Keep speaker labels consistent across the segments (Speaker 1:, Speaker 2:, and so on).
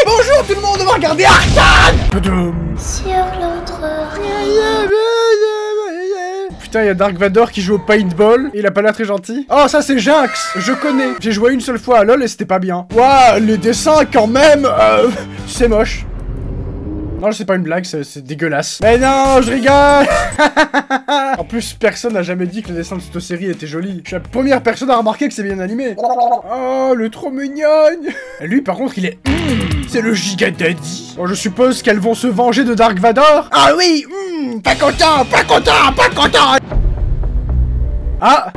Speaker 1: Bonjour tout le monde, on va regarder Arcane.
Speaker 2: Sur l'autre
Speaker 1: Putain, il y a Dark Vador qui joue au paintball, et il a pas l'air très gentil. Oh, ça c'est Jinx, je connais. J'ai joué une seule fois à LoL et c'était pas bien. Ouah, les dessins quand même, c'est moche. Non, c'est pas une blague, c'est dégueulasse. Mais non, je rigole. En plus, personne n'a jamais dit que le dessin de cette série était joli. Je suis la première personne à remarquer que c'est bien animé. Oh, le trop mignonne. Et lui, par contre, il est... c'est le giga daddy. Bon, je suppose qu'elles vont se venger de Dark Vador. Ah oui, pas content, pas content, pas content. Ah.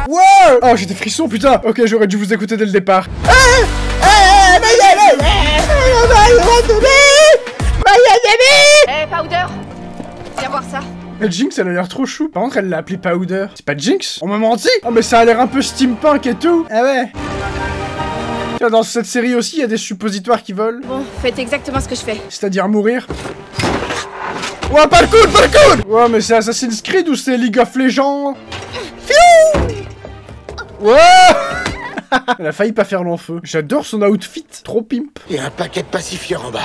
Speaker 1: Wow. Oh, j'ai des frissons, putain. Ok, j'aurais dû vous écouter dès le départ.
Speaker 3: Hey, Powder! Viens voir ça.
Speaker 1: Mais Jinx, elle a l'air trop chou. Par contre, elle l'a appelé Powder. C'est pas Jinx? On m'a menti? Oh, mais ça a l'air un peu steampunk et tout. Ah ouais. Tiens, dans cette série aussi, il y a des suppositoires qui volent.
Speaker 3: Bon, faites exactement ce que je fais.
Speaker 1: C'est-à-dire mourir. Ouais, pas le coude, pas le coude! Ouais, mais c'est Assassin's Creed ou c'est League of Legends? Fiou! Ouais! Elle a failli pas faire long feu. J'adore son outfit, trop pimp.
Speaker 4: Il y a un paquet de pacifieurs en bas.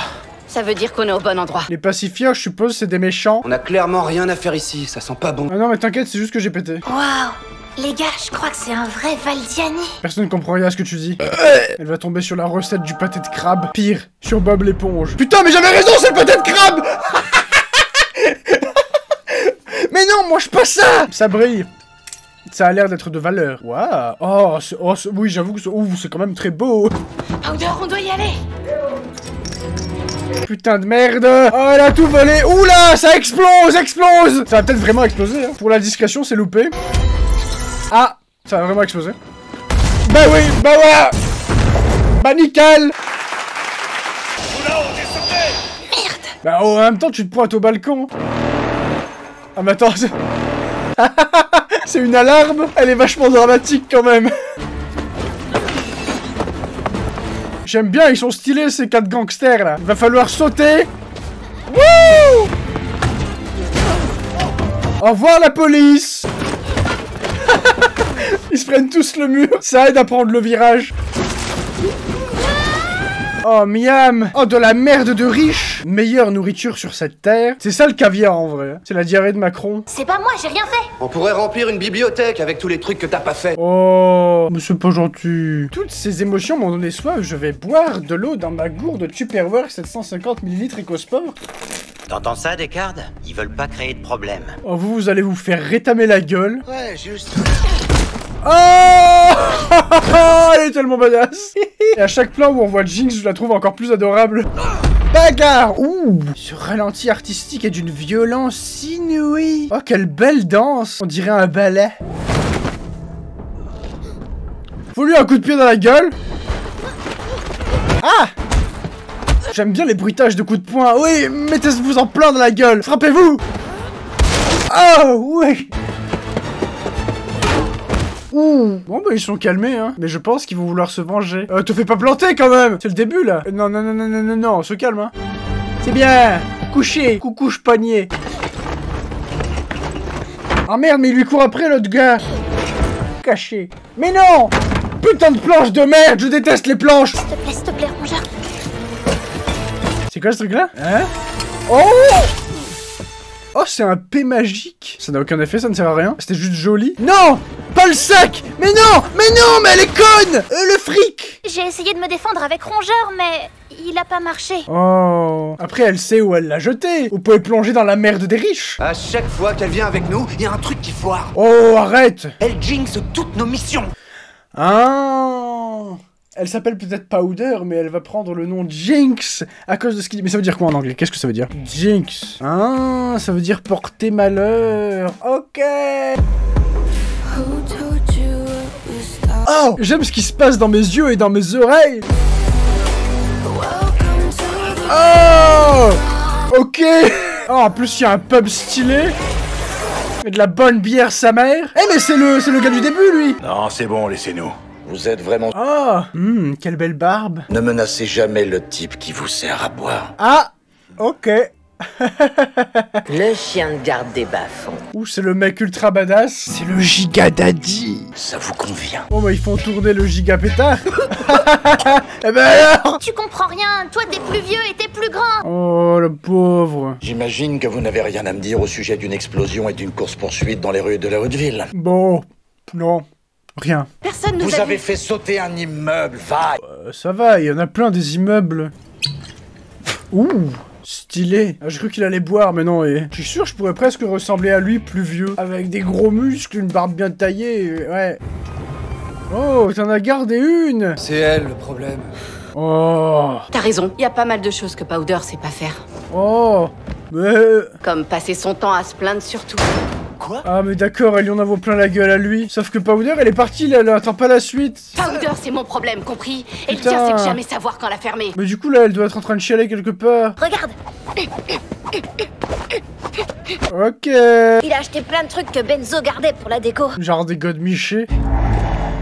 Speaker 3: Ça veut dire qu'on est au bon endroit.
Speaker 1: Les pacifieurs, je suppose, c'est des méchants.
Speaker 5: On a clairement rien à faire ici, ça sent pas bon.
Speaker 1: Ah non, mais t'inquiète, c'est juste que j'ai pété.
Speaker 2: Waouh. Les gars, je crois que c'est un vrai Valdiani.
Speaker 1: Personne ne comprend rien à ce que tu dis. Elle va tomber sur la recette du pâté de crabe. Pire, sur Bob l'éponge. Putain, mais j'avais raison, c'est le pâté de crabe. Mais non, mange pas ça. Ça brille. Ça a l'air d'être de valeur. Waouh. Oh, oui, j'avoue que c'est quand même très beau.
Speaker 3: Powder, on doit y aller.
Speaker 1: Putain de merde. Oh, elle a tout volé. Oula, ça explose, explose. Ça va peut-être vraiment exploser, hein. Pour la discrétion, c'est loupé. Ah, ça va vraiment exploser. Bah oui, bah voilà. Bah nickel.
Speaker 2: Merde.
Speaker 1: Bah en même temps, tu te pointes au balcon. Ah mais attends, c'est une alarme. Elle est vachement dramatique quand même. J'aime bien, ils sont stylés ces 4 gangsters là. Il va falloir sauter. Wouh! Au revoir la police. Ils se prennent tous le mur. Ça aide à prendre le virage. Oh miam. Oh, de la merde de riche. Meilleure nourriture sur cette terre. C'est ça le caviar en vrai. C'est la diarrhée de Macron.
Speaker 2: C'est pas moi, j'ai rien fait.
Speaker 5: On pourrait remplir une bibliothèque avec tous les trucs que t'as pas fait.
Speaker 1: Oh, mais c'est pas gentil. Toutes ces émotions m'ont donné soif. Je vais boire de l'eau dans ma gourde Tupperware 750 ml EcoSport.
Speaker 6: T'entends ça, Descartes? Ils veulent pas créer de problème.
Speaker 1: Oh, vous allez vous faire rétamer la gueule.
Speaker 4: Ouais, juste.
Speaker 1: Oh, elle est tellement badass. Et à chaque plan où on voit Jinx, je la trouve encore plus adorable. Bagarre. Ouh. Ce ralenti artistique est d'une violence inouïe. Oh, quelle belle danse. On dirait un ballet. Faut lui un coup de pied dans la gueule. Ah. J'aime bien les bruitages de coups de poing. Oui, mettez-vous en plein dans la gueule. Frappez-vous. Oh, oui. Ouh. Bon bah ils sont calmés hein. Mais je pense qu'ils vont vouloir se venger. Te fais pas planter quand même. C'est le début là. Non non non non non non non, on se calme hein. C'est bien. Couché. Coucouche panier. Ah merde, mais il lui court après l'autre gars. Caché. Mais non. Putain de planche de merde. Je déteste les planches.
Speaker 2: S'il te plaît, rongeur.
Speaker 1: C'est quoi ce truc là? Hein? Oh. Oh, c'est un P magique. Ça n'a aucun effet, ça ne sert à rien. C'était juste joli. Non! Pas le sac! Mais non! Mais non! Mais elle est conne! Le fric!
Speaker 2: J'ai essayé de me défendre avec rongeur, mais il a pas marché.
Speaker 1: Oh. Après, elle sait où elle l'a jeté. Vous pouvez plonger dans la merde des riches.
Speaker 5: À chaque fois qu'elle vient avec nous, il y a un truc qui foire.
Speaker 1: Oh, arrête!
Speaker 5: Elle jinx toutes nos missions.
Speaker 1: Ah. Elle s'appelle peut-être Powder, mais elle va prendre le nom Jinx à cause de ce qu'il dit. Mais ça veut dire quoi en anglais? Qu'est-ce que ça veut dire? Jinx. Ah, ça veut dire porter malheur. Ok. Oh, j'aime ce qui se passe dans mes yeux et dans mes oreilles. Oh. Ok. Oh, en plus, il y a un pub stylé. Et de la bonne bière, sa mère. Eh, mais c'est le gars du début, lui.
Speaker 4: Non, c'est bon, laissez-nous. Vous êtes vraiment...
Speaker 1: Ah, quelle belle barbe.
Speaker 4: Ne menacez jamais le type qui vous sert à boire.
Speaker 1: Ah, ok.
Speaker 7: Le chien de garde des bas-fonds.
Speaker 1: Ouh, c'est le mec ultra badass. C'est le giga daddy.
Speaker 4: Ça vous convient.
Speaker 1: Oh bah ils font tourner le giga pétard. Eh ben alors.
Speaker 2: Tu comprends rien, toi t'es plus vieux et t'es plus grand.
Speaker 1: Oh le pauvre.
Speaker 4: J'imagine que vous n'avez rien à me dire au sujet d'une explosion et d'une course-poursuite dans les rues de la Haute-Ville.
Speaker 1: Bon, non, rien.
Speaker 3: Personne nous
Speaker 4: Vous
Speaker 3: a
Speaker 4: avez
Speaker 3: vus.
Speaker 4: fait sauter un immeuble, va.
Speaker 1: Ça va, il y en a plein des immeubles. Ouh, stylé. Ah, j'ai cru qu'il allait boire, mais non, et... Je suis sûr que je pourrais presque ressembler à lui plus vieux. Avec des gros muscles, une barbe bien taillée, ouais. Oh, t'en as gardé une.
Speaker 5: C'est elle le problème.
Speaker 1: Oh,
Speaker 3: T'as raison, y a pas mal de choses que Powder sait pas faire.
Speaker 1: oh, mais...
Speaker 3: Comme passer son temps à se plaindre surtout.
Speaker 1: Ah mais d'accord, elle lui en envoie plein la gueule à lui. Sauf que Powder, elle est partie, là, elle attend pas la suite.
Speaker 3: Powder, c'est mon problème, compris? Et le
Speaker 1: Putain.
Speaker 3: tien, c'est de jamais savoir quand la fermer.
Speaker 1: Mais du coup, là, elle doit être en train de chialer quelque part.
Speaker 2: Regarde,
Speaker 1: Ok.
Speaker 2: il a acheté plein de trucs que Benzo gardait pour la déco.
Speaker 1: Genre des godemichés.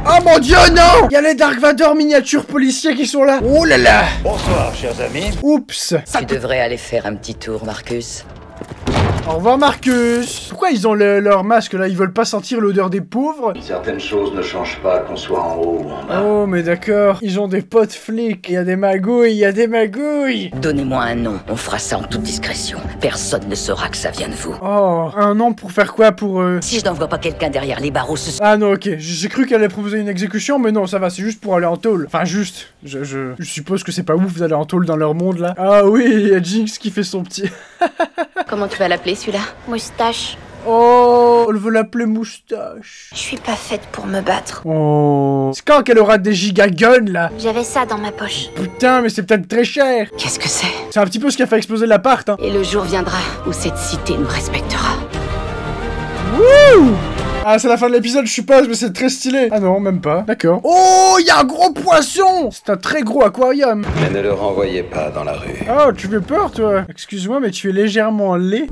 Speaker 1: Oh mon dieu, non! Il y a les Dark Vador miniatures policiers qui sont là. Oh là là!
Speaker 4: Bonsoir, chers amis.
Speaker 1: Oups!
Speaker 7: Tu devrais aller faire un petit tour, Marcus.
Speaker 1: Au revoir Marcus! Pourquoi ils ont leur masque là? Ils veulent pas sentir l'odeur des pauvres?
Speaker 4: Certaines choses ne changent pas qu'on soit en haut ou en bas.
Speaker 1: Oh mais d'accord, ils ont des potes flics. Il y a des magouilles, il y a des magouilles!
Speaker 7: Donnez-moi un nom, on fera ça en toute discrétion. Personne ne saura que ça vient de vous.
Speaker 1: Oh, un nom pour faire quoi? Pour
Speaker 7: Si je n'envoie pas quelqu'un derrière les barreaux, ce
Speaker 1: Ah non, ok, j'ai cru qu'elle allait proposer une exécution, mais non, ça va, c'est juste pour aller en tôle. Enfin, juste, je suppose que c'est pas ouf d'aller en tôle dans leur monde, là. Ah oui, il y a Jinx qui fait son petit...
Speaker 3: Comment tu vas l'appeler, celui-là?
Speaker 2: Moustache.
Speaker 1: Oh, elle veut l'appeler moustache.
Speaker 2: Je suis pas faite pour me battre.
Speaker 1: Oh... C'est quand qu'elle aura des giga guns, là?
Speaker 2: J'avais ça dans ma poche.
Speaker 1: Putain, mais c'est peut-être très cher.
Speaker 3: Qu'est-ce que c'est?
Speaker 1: C'est un petit peu ce qui a fait exploser l'appart, hein.
Speaker 3: Et le jour viendra où cette cité nous respectera.
Speaker 1: Wouh! Ah, c'est la fin de l'épisode, je suppose, mais c'est très stylé. Ah non, même pas. D'accord. Oh, il y a un gros poisson! C'est un très gros aquarium.
Speaker 5: Mais ne le renvoyez pas dans la rue.
Speaker 1: Oh, tu fais peur, toi. Excuse-moi, mais tu es légèrement laid.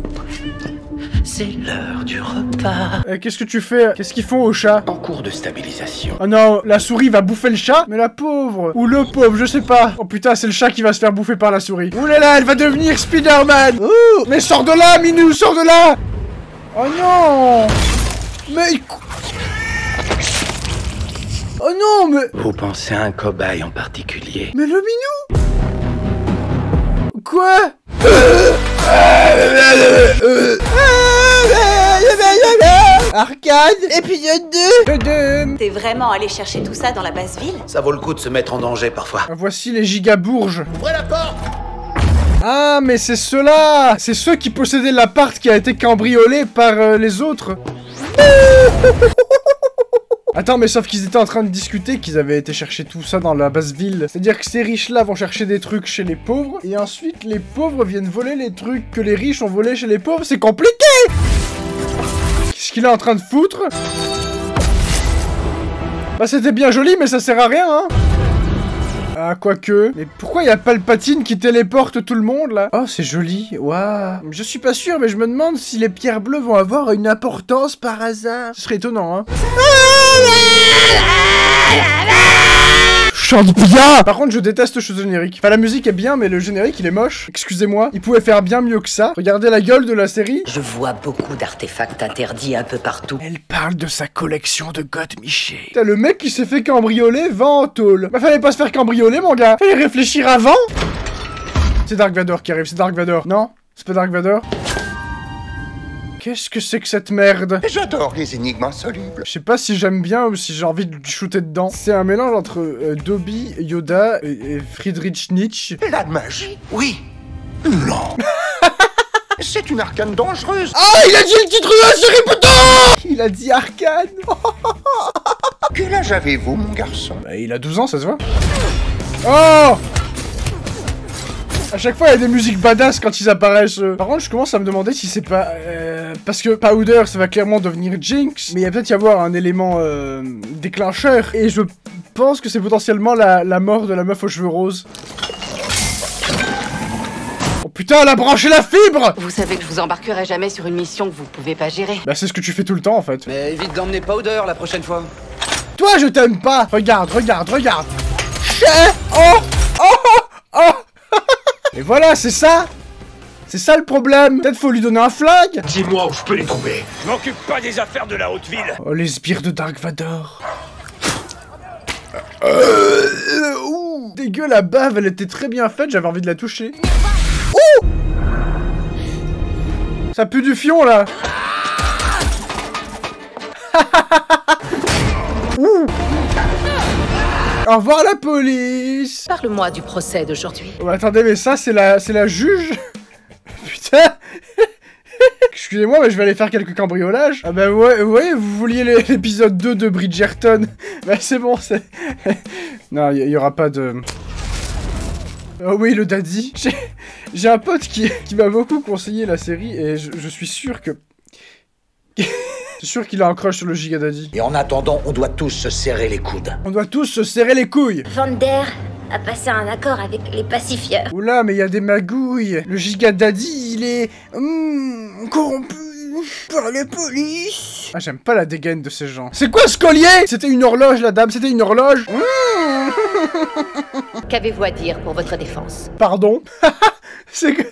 Speaker 6: C'est l'heure du repas.
Speaker 1: Qu'est-ce que tu fais? Qu'est-ce qu'ils font au chat?
Speaker 4: En cours de stabilisation.
Speaker 1: Oh non, la souris va bouffer le chat? Mais la pauvre! Ou le pauvre, je sais pas. Oh putain, c'est le chat qui va se faire bouffer par la souris. Ouh là là, elle va devenir Spider-Man! Ouh! Mais sors de là, Minou, sors de là! Oh non! Mais... Oh non, mais...
Speaker 4: Vous pensez à un cobaye en particulier?
Speaker 1: Mais le Minou! Quoi? Arcade, épisode 2!
Speaker 8: T'es vraiment allé chercher tout ça dans la basse ville?
Speaker 5: Ça vaut le coup de se mettre en danger parfois.
Speaker 1: Voici les gigabourges.
Speaker 5: Ouvrez la porte!
Speaker 1: Ah, mais c'est ceux-là! C'est ceux qui possédaient l'appart qui a été cambriolé par les autres. Attends, mais sauf qu'ils étaient en train de discuter qu'ils avaient été chercher tout ça dans la basse ville. C'est-à-dire que ces riches-là vont chercher des trucs chez les pauvres, et ensuite les pauvres viennent voler les trucs que les riches ont volés chez les pauvres. C'est compliqué! Qu'est-ce qu'il est en train de foutre? Bah c'était bien joli, mais ça sert à rien, hein? Ah, quoique. Mais pourquoi il y a Palpatine qui téléporte tout le monde, là? Oh, c'est joli. Waouh. Je suis pas sûr, mais je me demande si les pierres bleues vont avoir une importance par hasard. Ce serait étonnant, hein? Chante bien! Par contre, je déteste ce générique. Enfin, la musique est bien, mais le générique, il est moche. Excusez-moi. Il pouvait faire bien mieux que ça. Regardez la gueule de la série.
Speaker 7: Je vois beaucoup d'artefacts interdits un peu partout.
Speaker 1: Elle parle de sa collection de godemichés. T'as le mec qui s'est fait cambrioler, va en tôle. Bah, fallait pas se faire cambrioler, mon gars. Fallait réfléchir avant. C'est Dark Vador qui arrive, c'est Dark Vador. Non? C'est pas Dark Vador? Qu'est-ce que c'est que cette merde?
Speaker 9: J'adore les énigmes insolubles.
Speaker 1: Je sais pas si j'aime bien ou si j'ai envie de shooter dedans. C'est un mélange entre Dobby, Yoda et Friedrich Nietzsche.
Speaker 9: La magie, oui. Non. C'est une arcane dangereuse.
Speaker 1: Ah, il a dit le titre de la série, putain! Il a dit arcane.
Speaker 9: Quel âge avez-vous, mon garçon?
Speaker 1: Bah, il a 12 ans, ça se voit. Oh! À chaque fois, il y a des musiques badass quand ils apparaissent. Par contre, je commence à me demander si c'est pas... parce que Powder, ça va clairement devenir Jinx, mais il va peut-être y avoir un élément déclencheur. Et je pense que c'est potentiellement la mort de la meuf aux cheveux roses. Oh putain, elle a branché la fibre!
Speaker 3: Vous savez que je vous embarquerai jamais sur une mission que vous pouvez pas gérer.
Speaker 1: Bah c'est ce que tu fais tout le temps, en fait.
Speaker 5: Mais évite d'emmener Powder la prochaine fois.
Speaker 1: Toi, je t'aime pas! Regarde, regarde, regarde! Oh! Oh! Oh! Oh! Et voilà, c'est ça! C'est ça le problème. Peut-être faut lui donner un flag.
Speaker 9: Dis-moi où je peux les trouver.
Speaker 10: Je m'occupe pas des affaires de la haute ville.
Speaker 1: Oh, les sbires de Dark Vador. Ouh, dégueu, la bave, elle était très bien faite, j'avais envie de la toucher. Ouh, ça pue du fion, là. Ouh. Au revoir, la police.
Speaker 3: Parle-moi du procès d'aujourd'hui.
Speaker 1: Oh, attendez, mais ça, c'est la juge. Putain. Excusez-moi, mais je vais aller faire quelques cambriolages. Ah bah ouais, vous vouliez l'épisode 2 de Bridgerton. Bah c'est bon, c'est... Non, il y aura pas de... Oh oui, le daddy. J'ai un pote qui m'a beaucoup conseillé la série et je suis sûr que... C'est sûr qu'il a un crush sur le Giga Daddy.
Speaker 4: Et en attendant, on doit tous se serrer les coudes.
Speaker 1: On doit tous se serrer les couilles.
Speaker 2: Vander a passé un accord avec les pacifieurs.
Speaker 1: Oula, mais il y a des magouilles. Le Giga Daddy, il est... corrompu par la police. Ah, j'aime pas la dégaine de ces gens. C'est quoi ce collier? C'était une horloge, la dame, c'était une horloge.
Speaker 3: Qu'avez-vous à dire pour votre défense?
Speaker 1: Pardon. C'est que...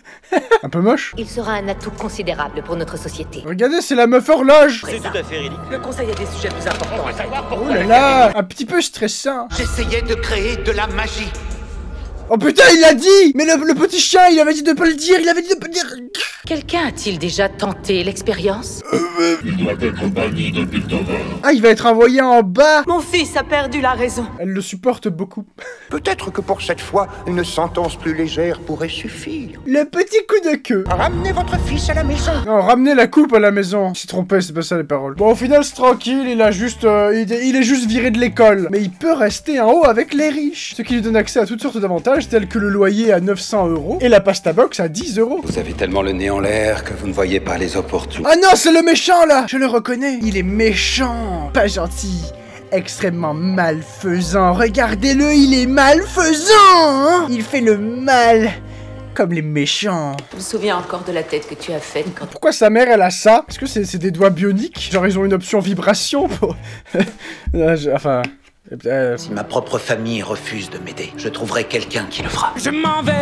Speaker 1: un peu moche.
Speaker 3: Il sera un atout considérable pour notre société.
Speaker 1: Regardez, c'est la meuf horloge.
Speaker 6: C'est tout à fait ridicule.
Speaker 3: Le conseil a des sujets plus importants.
Speaker 10: On va savoir
Speaker 1: Oh
Speaker 10: pourquoi
Speaker 1: là là, un petit peu stressant.
Speaker 9: J'essayais de créer de la magie.
Speaker 1: Oh putain, il l'a dit. Mais le petit chien, il avait dit de pas le dire, il avait dit de pas le dire.
Speaker 3: Quelqu'un a-t-il déjà tenté l'expérience?
Speaker 1: Ah, il va être envoyé en bas.
Speaker 8: Mon fils a perdu la raison.
Speaker 1: Elle le supporte beaucoup.
Speaker 9: Peut-être que pour cette fois, une sentence plus légère pourrait suffire.
Speaker 1: Le petit coup de queue.
Speaker 9: Ramenez votre fils à la maison.
Speaker 1: Non, ramenez la coupe à la maison. Il s'est trompé, c'est pas ça les paroles. Bon, au final, c'est tranquille, il a juste... il est juste viré de l'école. Mais il peut rester en haut avec les riches. Ce qui lui donne accès à toutes sortes d'avantages, tels que le loyer à 900 € et la pasta box à 10 €.
Speaker 5: Vous avez tellement le nez en l'air que vous ne voyez pas les opportuns.
Speaker 1: Ah non, c'est le méchant, là. Je le reconnais. Il est méchant. Pas gentil. Extrêmement malfaisant. Regardez-le, il est malfaisant, hein. Il fait le mal. Comme les méchants.
Speaker 8: Je me souviens encore de la tête que tu as faite quand...
Speaker 1: Pourquoi sa mère, elle a ça? Est-ce que c'est des doigts bioniques? Genre, ils ont une option vibration pour... Enfin...
Speaker 6: Si ma propre famille refuse de m'aider, je trouverai quelqu'un qui le fera.
Speaker 10: Je m'en vais.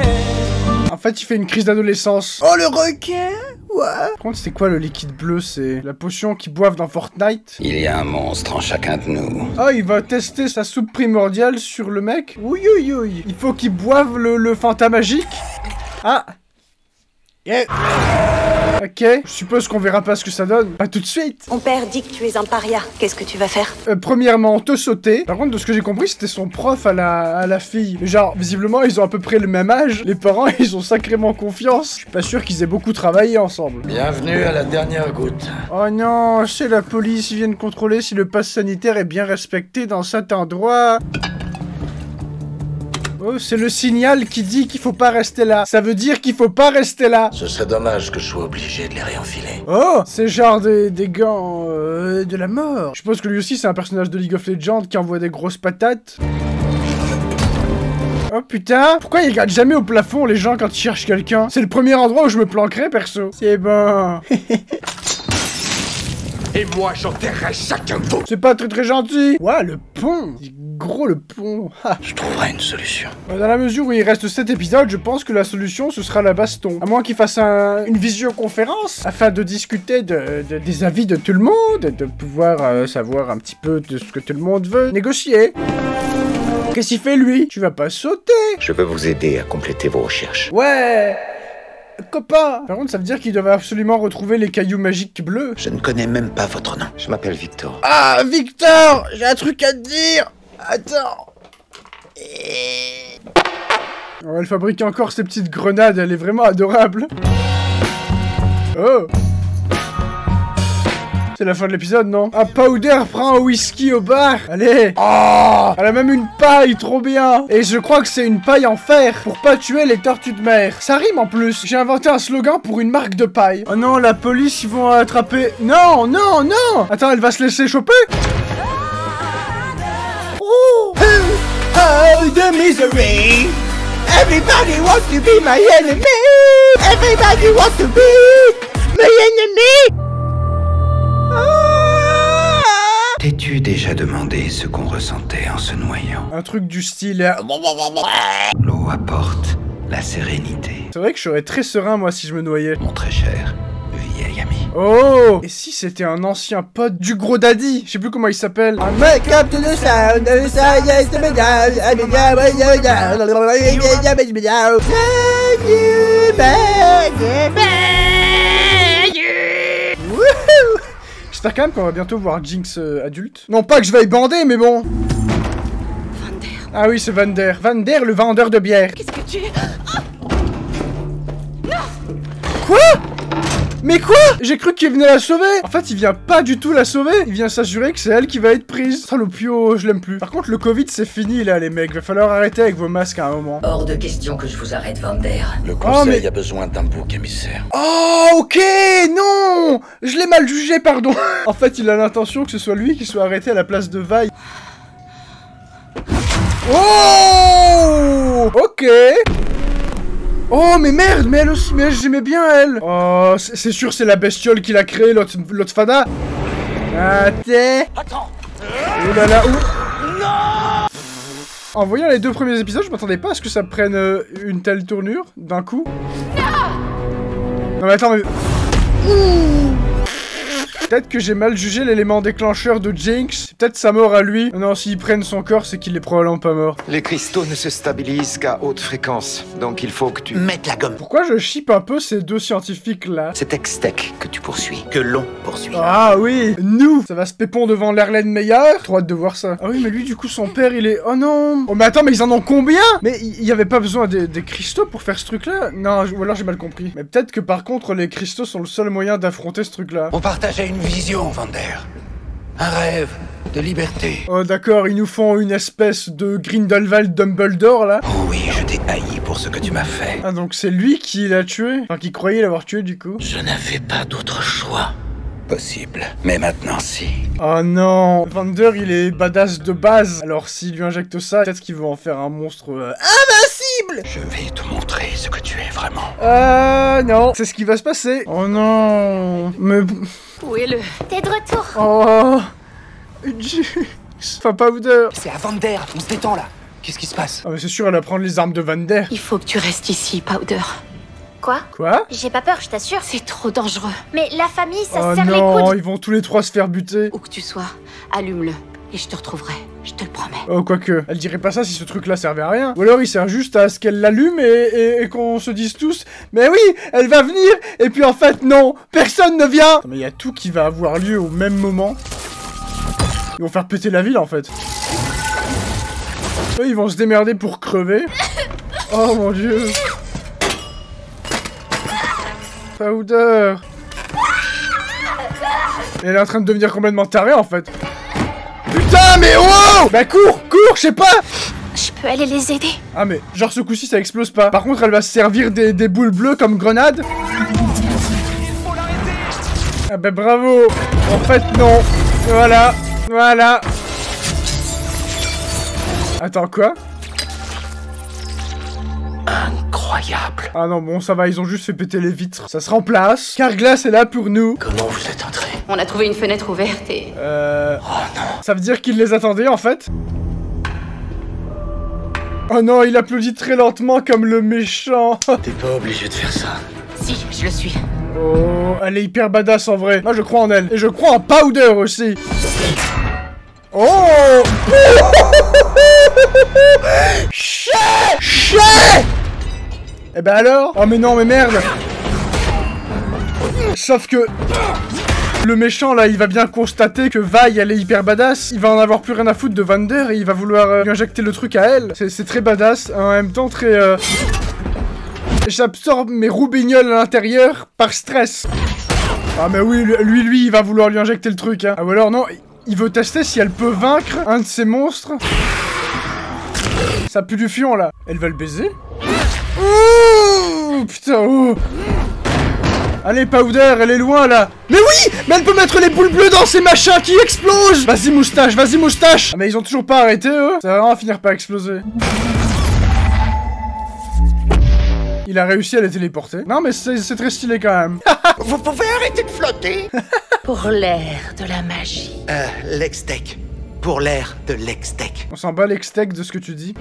Speaker 1: En fait, il fait une crise d'adolescence. Oh, le requin. Ouais. Par contre, c'est quoi le liquide bleu? C'est la potion qu'ils boivent dans Fortnite.
Speaker 5: Il y a un monstre en chacun de nous.
Speaker 1: Ah, il va tester sa soupe primordiale sur le mec. Oui, oui, oui. Il faut qu'il boive le Fanta magique. Ah. Yeah. Ok, je suppose qu'on verra pas ce que ça donne. Pas tout de suite.
Speaker 8: Mon père dit que tu es un paria. Qu'est-ce que tu vas faire?
Speaker 1: Premièrement, te sauter. Par contre, de ce que j'ai compris, c'était son prof à la fille. Mais genre, visiblement, ils ont à peu près le même âge. Les parents, ils ont sacrément confiance. Je suis pas sûr qu'ils aient beaucoup travaillé ensemble.
Speaker 4: Bienvenue à la dernière goutte.
Speaker 1: Oh non, c'est la police. Ils viennent contrôler si le pass sanitaire est bien respecté dans cet endroit. Oh, c'est le signal qui dit qu'il faut pas rester là. Ça veut dire qu'il faut pas rester là.
Speaker 4: Ce serait dommage que je sois obligé de les réenfiler.
Speaker 1: Oh, c'est genre des gants de la mort. Je suppose que lui aussi c'est un personnage de League of Legends qui envoie des grosses patates. Oh putain, pourquoi ils regardent jamais au plafond les gens quand ils cherchent quelqu'un? C'est le premier endroit où je me planquerais perso. C'est bon.
Speaker 9: Et moi, j'enterrerai chacun de vous.
Speaker 1: C'est pas très gentil. Ouah, le pont. C'est gros le pont. Ha.
Speaker 4: Je trouverai une solution.
Speaker 1: Dans la mesure où il reste 7 épisodes, je pense que la solution ce sera la baston. À moins qu'il fasse une visioconférence afin de discuter des avis de tout le monde et de pouvoir savoir un petit peu de ce que tout le monde veut négocier. Qu'est-ce qu'il fait lui? Tu vas pas sauter?
Speaker 9: Je veux vous aider à compléter vos recherches.
Speaker 1: Ouais. Copain. Par contre, ça veut dire qu'il devait absolument retrouver les cailloux magiques bleus.
Speaker 6: Je ne connais même pas votre nom.
Speaker 9: Je m'appelle Victor.
Speaker 1: Ah, Victor, j'ai un truc à te dire. Attends. Oh, elle fabrique encore ces petites grenades, elle est vraiment adorable. Oh. C'est la fin de l'épisode, non? Ah, Powder prend un whisky au bar. Allez. Oh, elle a même une paille, trop bien. Et je crois que c'est une paille en fer pour pas tuer les tortues de mer. Ça rime en plus. J'ai inventé un slogan pour une marque de paille. Oh non, la police, ils vont attraper... Non, non, non. Attends, elle va se laisser choper. Oh, oh, the misery. Everybody wants to be my enemy. Everybody wants to be my enemy.
Speaker 5: T'es-tu déjà demandé ce qu'on ressentait en se noyant?
Speaker 1: Un truc du style...
Speaker 5: L'eau apporte la sérénité.
Speaker 1: C'est vrai que je serais très serein, moi, si je me noyais.
Speaker 5: Mon très cher vieil ami.
Speaker 1: Oh! Et si c'était un ancien pote du gros daddy? Je sais plus comment il s'appelle. J'espère quand même qu'on va bientôt voir Jinx adulte. Non pas que je veuille bander, mais bon. Ah oui, c'est Vander. Vander, le vendeur de bière.
Speaker 8: Qu'est-ce que tu...
Speaker 1: Quoi? Mais quoi? J'ai cru qu'il venait la sauver. En fait, il vient pas du tout la sauver. Il vient s'assurer que c'est elle qui va être prise. Salopio, je l'aime plus. Par contre, le Covid, c'est fini, là, les mecs. Va falloir arrêter avec vos masques à un moment.
Speaker 7: Hors de question que je vous arrête, Vander.
Speaker 4: Le conseil a besoin d'un bouc émissaire.
Speaker 1: Oh, ok, non. Je l'ai mal jugé, pardon. En fait, il a l'intention que ce soit lui qui soit arrêté à la place de Vi. Oh, ok. Oh mais merde, mais elle aussi, mais j'aimais bien elle. Oh, c'est sûr c'est la bestiole qui l'a créé, l'autre fada. Attends. Oh là là, Non. En voyant les 2 premiers épisodes, je m'attendais pas à ce que ça prenne une telle tournure d'un coup. Non mais attends, mais... Peut-être que j'ai mal jugé l'élément déclencheur de Jinx. Peut-être sa mort à lui. Non, s'ils prennent son corps, c'est qu'il est probablement pas mort.
Speaker 9: Les cristaux ne se stabilisent qu'à haute fréquence, donc il faut que tu...
Speaker 6: Mette la gomme.
Speaker 1: Pourquoi je ship un peu ces 2 scientifiques-là?
Speaker 6: C'est Extech que tu poursuis, que l'on poursuit.
Speaker 1: Ah oui, nous. Ça va se pépon devant l'Erlen Meyer. Trop hâte de voir ça. Ah oui, mais lui, du coup, son père, il est... Oh non. Oh, mais attends, mais ils en ont combien? Mais il y avait pas besoin des cristaux pour faire ce truc-là? Non, ou alors j'ai mal compris. Mais peut-être que par contre, les cristaux sont le seul moyen d'affronter ce truc-là.
Speaker 5: On partageait une vision, Vander. Un rêve de liberté.
Speaker 1: Oh d'accord, ils nous font une espèce de Grindelwald Dumbledore là.
Speaker 5: Oh oui, je t'ai haï pour ce que tu m'as fait.
Speaker 1: Ah donc c'est lui qui l'a tué? Enfin qui croyait l'avoir tué du coup.
Speaker 5: Je n'avais pas d'autre choix possible. Mais maintenant si.
Speaker 1: Oh non, Vander il est badass de base. Alors s'il lui injecte ça, peut-être qu'il va en faire un monstre invincible.
Speaker 5: Je vais te montrer ce que tu es vraiment.
Speaker 1: Non, c'est ce qui va se passer. Oh non, mais...
Speaker 8: Où est le...
Speaker 2: T'es de retour.
Speaker 1: Oh... Enfin, Powder.
Speaker 6: C'est à Vander, on se détend là. Qu'est-ce qui se passe?
Speaker 1: Ah mais c'est sûr, elle va prendre les armes de Vander.
Speaker 8: Il faut que tu restes ici, Powder.
Speaker 2: Quoi?
Speaker 1: Quoi?
Speaker 2: J'ai pas peur, je t'assure.
Speaker 8: C'est trop dangereux.
Speaker 2: Mais la famille, ça
Speaker 1: Oh
Speaker 2: se serre les
Speaker 1: non,
Speaker 2: coudes.
Speaker 1: ils vont tous les 3 se faire buter.
Speaker 8: Où que tu sois, allume-le. Et je te retrouverai, je te le promets.
Speaker 1: Oh, quoique, elle dirait pas ça si ce truc-là servait à rien. Ou alors il sert juste à ce qu'elle l'allume et qu'on se dise tous « Mais oui, elle va venir !» Et puis en fait, non, personne ne vient. Mais il y a tout qui va avoir lieu au même moment. Ils vont faire péter la ville, en fait. Eux, ils vont se démerder pour crever. Oh mon dieu. Powder. Elle est en train de devenir complètement tarée, en fait. Putain, mais oh! Bah cours, je sais pas!
Speaker 2: Je peux aller les aider.
Speaker 1: Ah mais, genre ce coup-ci ça explose pas. Par contre elle va se servir des boules bleues comme grenade. Ah bah bravo! En fait non. Voilà. Attends, quoi?
Speaker 5: Incroyable.
Speaker 1: Ah non, bon ça va, ils ont juste fait péter les vitres. Ça se remplace. Carglass est là pour nous.
Speaker 5: Comment vous êtes entré?
Speaker 8: On a trouvé une fenêtre ouverte et...
Speaker 5: Oh non.
Speaker 1: Ça veut dire qu'il les attendait en fait? Oh non, il applaudit très lentement comme le méchant.
Speaker 5: T'es pas obligé de faire ça.
Speaker 8: Si, je le suis.
Speaker 1: Oh, elle est hyper badass en vrai. Moi je crois en elle. Et je crois en Powder aussi. Oh. Chais. Eh ben alors? Oh mais non, mais merde. Sauf que... Le méchant là, il va bien constater que Vi, elle est hyper badass. Il va en avoir plus rien à foutre de Vander et il va vouloir lui injecter le truc à elle. C'est très badass, en même temps très... J'absorbe mes roubignoles à l'intérieur par stress. Ah mais oui, lui, il va vouloir lui injecter le truc, hein. Ah ou alors non, il veut tester si elle peut vaincre un de ces monstres. Ça pue du fion là. Elle va le baiser? Ouh, putain, oh. Allez, Powder, elle est loin, là. Mais oui, mais elle peut mettre les boules bleues dans ces machins qui explosent. Vas-y, moustache, vas-y, moustache. Ah, mais ils ont toujours pas arrêté, eux. Ça va vraiment finir par exploser. Il a réussi à les téléporter. Non, mais c'est très stylé, quand même.
Speaker 9: Vous pouvez arrêter de flotter?
Speaker 3: Pour l'air de la magie.
Speaker 6: L'Extech. Pour l'air de l'Extech.
Speaker 1: On s'en bat l'extech de ce que tu dis.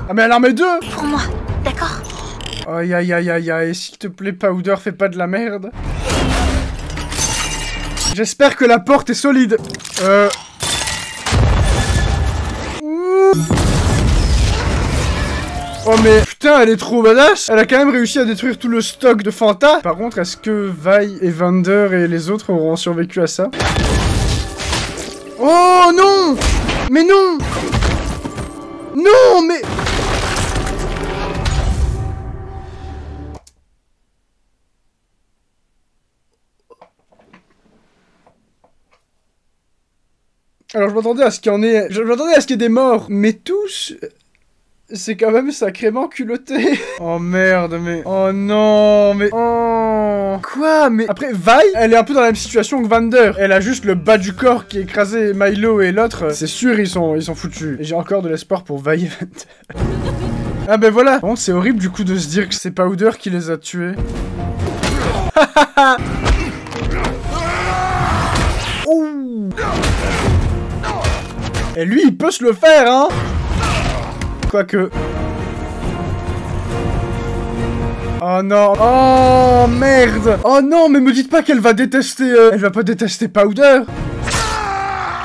Speaker 1: Ah, mais elle en met 2.
Speaker 2: Pour moi. d'accord?
Speaker 1: Aïe aïe aïe aïe aïe, s'il te plaît, Powder, fais pas de la merde. J'espère que la porte est solide. Oh mais putain, elle est trop badass. Elle a quand même réussi à détruire tout le stock de Fanta. Par contre, est-ce que Vi et Vander et les autres auront survécu à ça? Oh non! Mais non! Non, mais... Alors je m'attendais à ce qu'il y en ait... Je m'attendais à ce qu'il y ait des morts. Mais tous... C'est quand même sacrément culotté. Oh merde, mais... Oh non, mais... Oh... Quoi? Mais... Après, Vi, elle est un peu dans la même situation que Vander. Elle a juste le bas du corps qui a écrasé Milo et l'autre. C'est sûr, ils sont foutus. Et j'ai encore de l'espoir pour Vi et Vander. Ah ben voilà. Bon, c'est horrible du coup de se dire que c'est Powder qui les a tués. Oh. Et lui, il peut se le faire, hein. Quoique... Oh non. Oh merde. Oh non, mais me dites pas qu'elle va détester... Elle va pas détester Powder.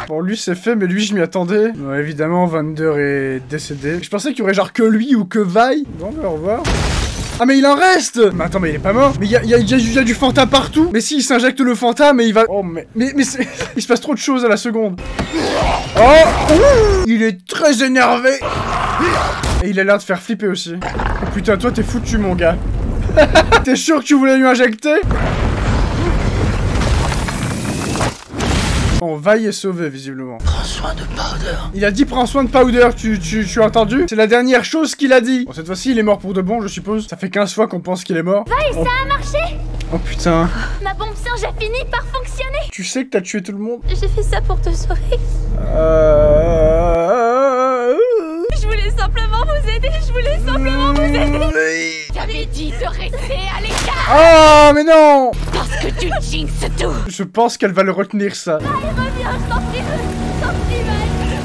Speaker 1: Bon, lui c'est fait, mais lui je m'y attendais. Ouais, évidemment, Vander est décédé. Je pensais qu'il y aurait genre que lui ou que Vi. Bon, bah, au revoir. Ah mais il en reste. Mais attends, mais il est pas mort. Mais il y a du Fanta partout. Mais si, il s'injecte le Fanta, mais il va... Oh mais c'est... Il se passe trop de choses à la seconde. Oh ouh. Il est très énervé. Et il a l'air de faire flipper aussi. Oh putain, toi t'es foutu mon gars. T'es sûr que tu voulais lui injecter? Bon, Vi est sauvé visiblement.
Speaker 6: Prends soin de Powder.
Speaker 1: Il a dit prends soin de Powder, tu as entendu? C'est la dernière chose qu'il a dit. Bon, cette fois-ci il est mort pour de bon, je suppose. Ça fait 15 fois qu'on pense qu'il est mort.
Speaker 2: Vi, ça a marché.
Speaker 1: Oh putain.
Speaker 2: Ma bombe singe a fini par fonctionner.
Speaker 1: Tu sais que t'as tué tout le monde?
Speaker 2: J'ai fait ça pour te sauver. Je voulais simplement vous aider,
Speaker 3: J'avais dit de rester à l'écart.
Speaker 1: Oh mais non.
Speaker 3: Parce que tu jinxes tout.
Speaker 1: Je pense qu'elle va le retenir ça.
Speaker 2: Allez, reviens, je t'en prie, Vi.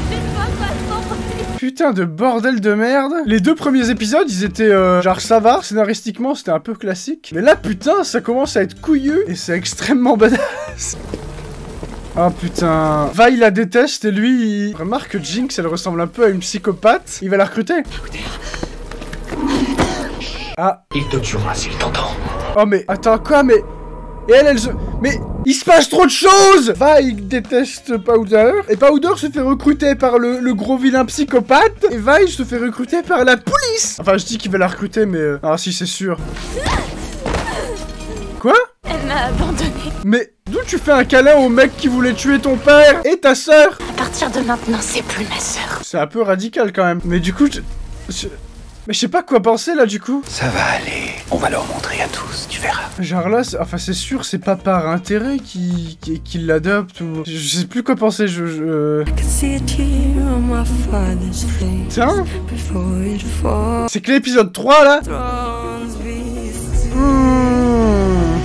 Speaker 2: Je ne dois pas t'en...
Speaker 1: Putain de bordel de merde. Les deux premiers épisodes, ils étaient genre ça va, scénaristiquement c'était un peu classique. Mais là putain, ça commence à être couilleux et c'est extrêmement badass. Oh putain. Vi la déteste et lui, il... Remarque que Jinx, elle ressemble un peu à une psychopathe. Il va la recruter. Ah.
Speaker 5: Il te tuera s'il t'entend.
Speaker 1: Oh mais, attends, quoi, mais... Et elle se... Mais, il se passe trop de choses. Vi déteste Powder. Et Powder se fait recruter par le gros vilain psychopathe. Et Vi se fait recruter par la police. Enfin, je dis qu'il va la recruter, mais... Ah si, c'est sûr. Quoi?
Speaker 2: Elle m'a abandonnée.
Speaker 1: Mais d'où tu fais un câlin au mec qui voulait tuer ton père et ta sœur?
Speaker 2: À partir de maintenant, c'est plus ma sœur.
Speaker 1: C'est un peu radical quand même. Mais du coup, mais je sais pas quoi penser là du coup.
Speaker 5: Ça va aller. On va leur montrer à tous, tu verras.
Speaker 1: Genre là, enfin c'est sûr, c'est pas par intérêt qu'il l'adopte ou... Je sais plus quoi penser, Tiens. C'est que l'épisode 3 là.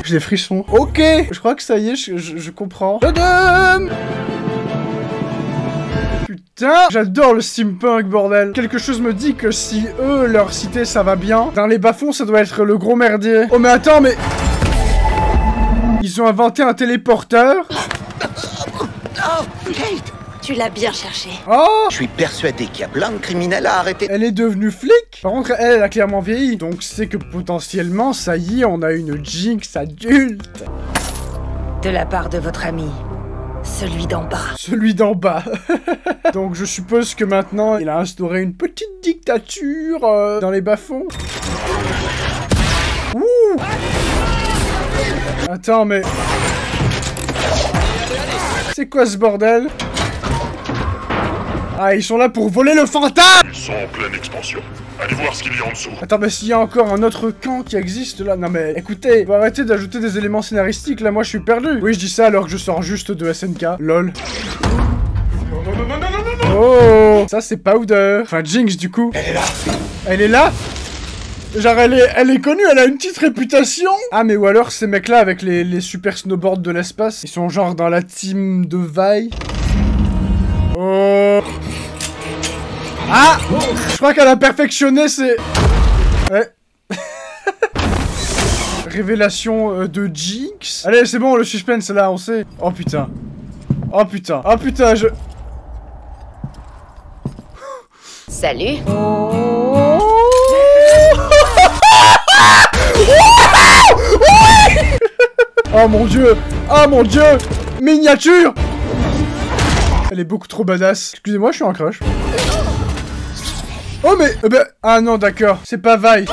Speaker 1: J'ai des frissons. Ok. Je crois que ça y est, je comprends. Tadam. Putain, j'adore le steampunk, bordel. Quelque chose me dit que si eux, leur cité, ça va bien, dans les bas-fonds, ça doit être le gros merdier. Oh, mais attends, mais... Ils ont inventé un téléporteur.
Speaker 6: Oh, Kate!
Speaker 8: Tu l'as bien cherché.
Speaker 1: Oh!
Speaker 6: Je suis persuadé qu'il y a plein de criminels à arrêter.
Speaker 1: Elle est devenue flic. Par contre, elle a clairement vieilli. Donc, c'est que potentiellement, ça y est, on a une Jinx adulte.
Speaker 3: De la part de votre ami. Celui d'en bas.
Speaker 1: Celui d'en bas. Donc je suppose que maintenant, il a instauré une petite dictature dans les bas-fonds. Ouh! Attends, mais... C'est quoi ce bordel? Ah, ils sont là pour voler le Fanta!
Speaker 11: Ils sont en pleine expansion. Allez voir ce qu'il y a en dessous.
Speaker 1: Attends, mais s'il y a encore un autre camp qui existe là... Non mais, écoutez, faut arrêter d'ajouter des éléments scénaristiques, là, moi je suis perdu. Oui, je dis ça alors que je sors juste de SNK. LOL. Oh! Ça, c'est Powder. Enfin, Jinx, du coup.
Speaker 5: Elle est là.
Speaker 1: Elle est là? Genre, elle est connue, elle a une petite réputation. Ah, mais ou alors, ces mecs-là, avec les super snowboards de l'espace, ils sont genre dans la team de Vi. Oh! Ah! Je crois qu'elle a perfectionné ses... Ouais. Révélation de Jinx. Allez, c'est bon, le suspense est là, on sait. Oh putain. Oh putain. Oh putain, je...
Speaker 7: Salut.
Speaker 1: Oh mon dieu. Oh mon dieu. Miniature. Elle est beaucoup trop badass. Excusez-moi, je suis en crush. Oh mais... ah non, d'accord. C'est pas Vi.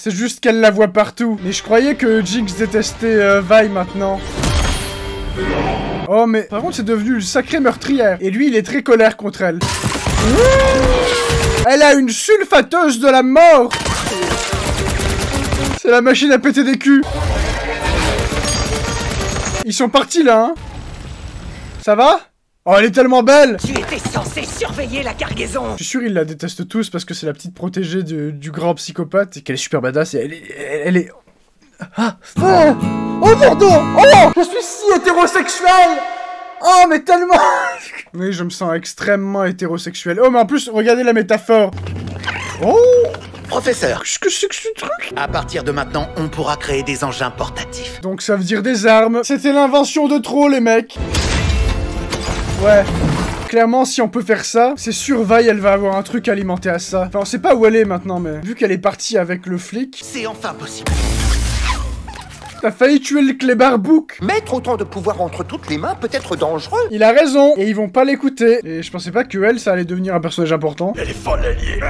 Speaker 1: C'est juste qu'elle la voit partout. Mais je croyais que Jinx détestait Vi maintenant. Oh mais... Par contre, c'est devenu une sacrée meurtrière. Et lui, il est très colère contre elle. Elle a une sulfateuse de la mort. C'est la machine à péter des culs. Ils sont partis là, hein. Ça va? Oh, elle est tellement belle!
Speaker 7: Tu étais censé surveiller la cargaison!
Speaker 1: Je suis sûr ils la détestent tous parce que c'est la petite protégée du grand psychopathe et qu'elle est super badass et elle est... Ah! Oh pardon! Oh! Je suis si hétérosexuel! Oh mais tellement... Oui, je me sens extrêmement hétérosexuel. Oh mais en plus, regardez la métaphore! Oh!
Speaker 6: Professeur,
Speaker 1: Qu'est-ce que c'est que ce truc?
Speaker 6: à partir de maintenant, on pourra créer des engins portatifs.
Speaker 1: Donc ça veut dire des armes. C'était l'invention de trop, les mecs. Ouais. Clairement, si on peut faire ça, c'est sûr, Vi, elle va avoir un truc alimenté à ça. Enfin, on sait pas où elle est maintenant, mais vu qu'elle est partie avec le flic...
Speaker 6: C'est enfin possible.
Speaker 1: T'as failli tuer le clébard Book.
Speaker 9: Mettre autant de pouvoir entre toutes les mains peut être dangereux.
Speaker 1: Il a raison, et ils vont pas l'écouter. Et je pensais pas que elle, ça allait devenir un personnage important.
Speaker 10: Elle est folle, alliée.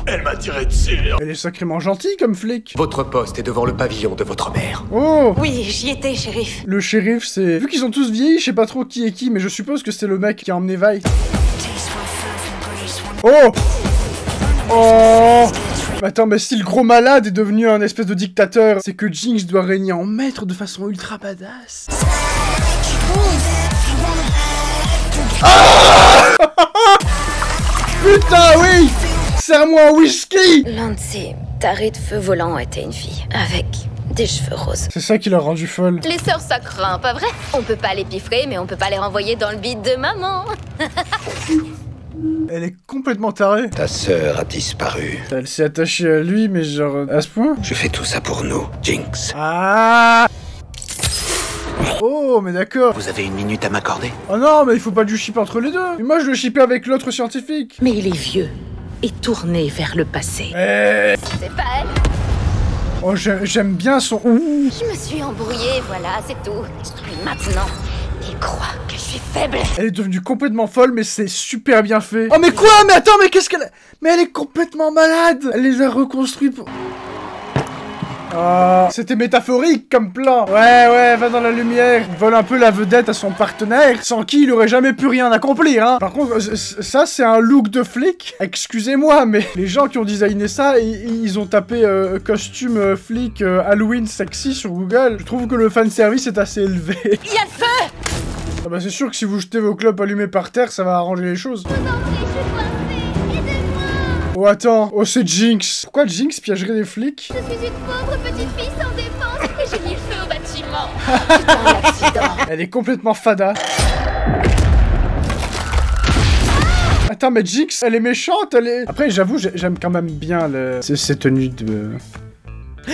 Speaker 10: Elle m'a tiré dessus.
Speaker 1: Elle est sacrément gentille comme flic.
Speaker 5: Votre poste est devant le pavillon de votre mère.
Speaker 1: Oh!
Speaker 8: Oui, j'y étais, shérif.
Speaker 1: Le shérif, c'est... Vu qu'ils ont tous vieilli, je sais pas trop qui est qui, mais je suppose que c'est le mec qui a emmené Vi. Oh! Oh! Attends, mais si le gros malade est devenu un espèce de dictateur, c'est que Jinx doit régner en maître de façon ultra badass. Ah! Putain, oui! Serre-moi un whisky!
Speaker 12: L'un de ces tarés de feu volant était une fille, avec des cheveux roses.
Speaker 1: C'est ça qui l'a rendu folle.
Speaker 2: Les sœurs, ça craint, pas vrai? On peut pas les piffrer, mais on peut pas les renvoyer dans le bide de maman.
Speaker 1: Elle est complètement tarée.
Speaker 5: Ta sœur a disparu.
Speaker 1: Elle s'est attachée à lui, mais genre... à ce point?
Speaker 5: Je fais tout ça pour nous, Jinx.
Speaker 1: Ah! Oh, mais d'accord.
Speaker 6: Vous avez une minute à m'accorder?
Speaker 1: Oh non, mais il faut pas du ship entre les deux. Mais moi, je le shippais avec l'autre scientifique.
Speaker 3: Mais il est vieux et tourné vers le passé.
Speaker 2: C'est pas elle.
Speaker 1: Oh, j'aime bien son... Ouh.
Speaker 2: Je me suis embrouillée, voilà, c'est tout. Et maintenant, il croit que je suis faible.
Speaker 1: Elle est devenue complètement folle, mais c'est super bien fait. Oh, mais quoi? Mais attends, mais qu'est-ce qu'elle... Mais elle est complètement malade. Elle les a reconstruits pour... Ah, c'était métaphorique comme plan. Ouais, va dans la lumière. Il vole un peu la vedette à son partenaire, sans qui il aurait jamais pu rien accomplir, hein. Par contre, ça, c'est un look de flic. Excusez-moi, mais les gens qui ont designé ça, ils ont tapé costume flic Halloween sexy sur Google. Je trouve que le fanservice est assez élevé.
Speaker 2: Il y a le feu!
Speaker 1: Ah bah c'est sûr que si vous jetez vos clopes allumées par terre, ça va arranger les choses. Oh attends, oh c'est Jinx. Pourquoi Jinx piégerait des flics?
Speaker 2: Je suis une pauvre petite fille sans défense et j'ai mis le feu au bâtiment. Putain, l'accident.
Speaker 1: Elle est complètement fada. Attends, mais Jinx, elle est méchante, elle est... Après, j'avoue, j'aime quand même bien ces tenues de...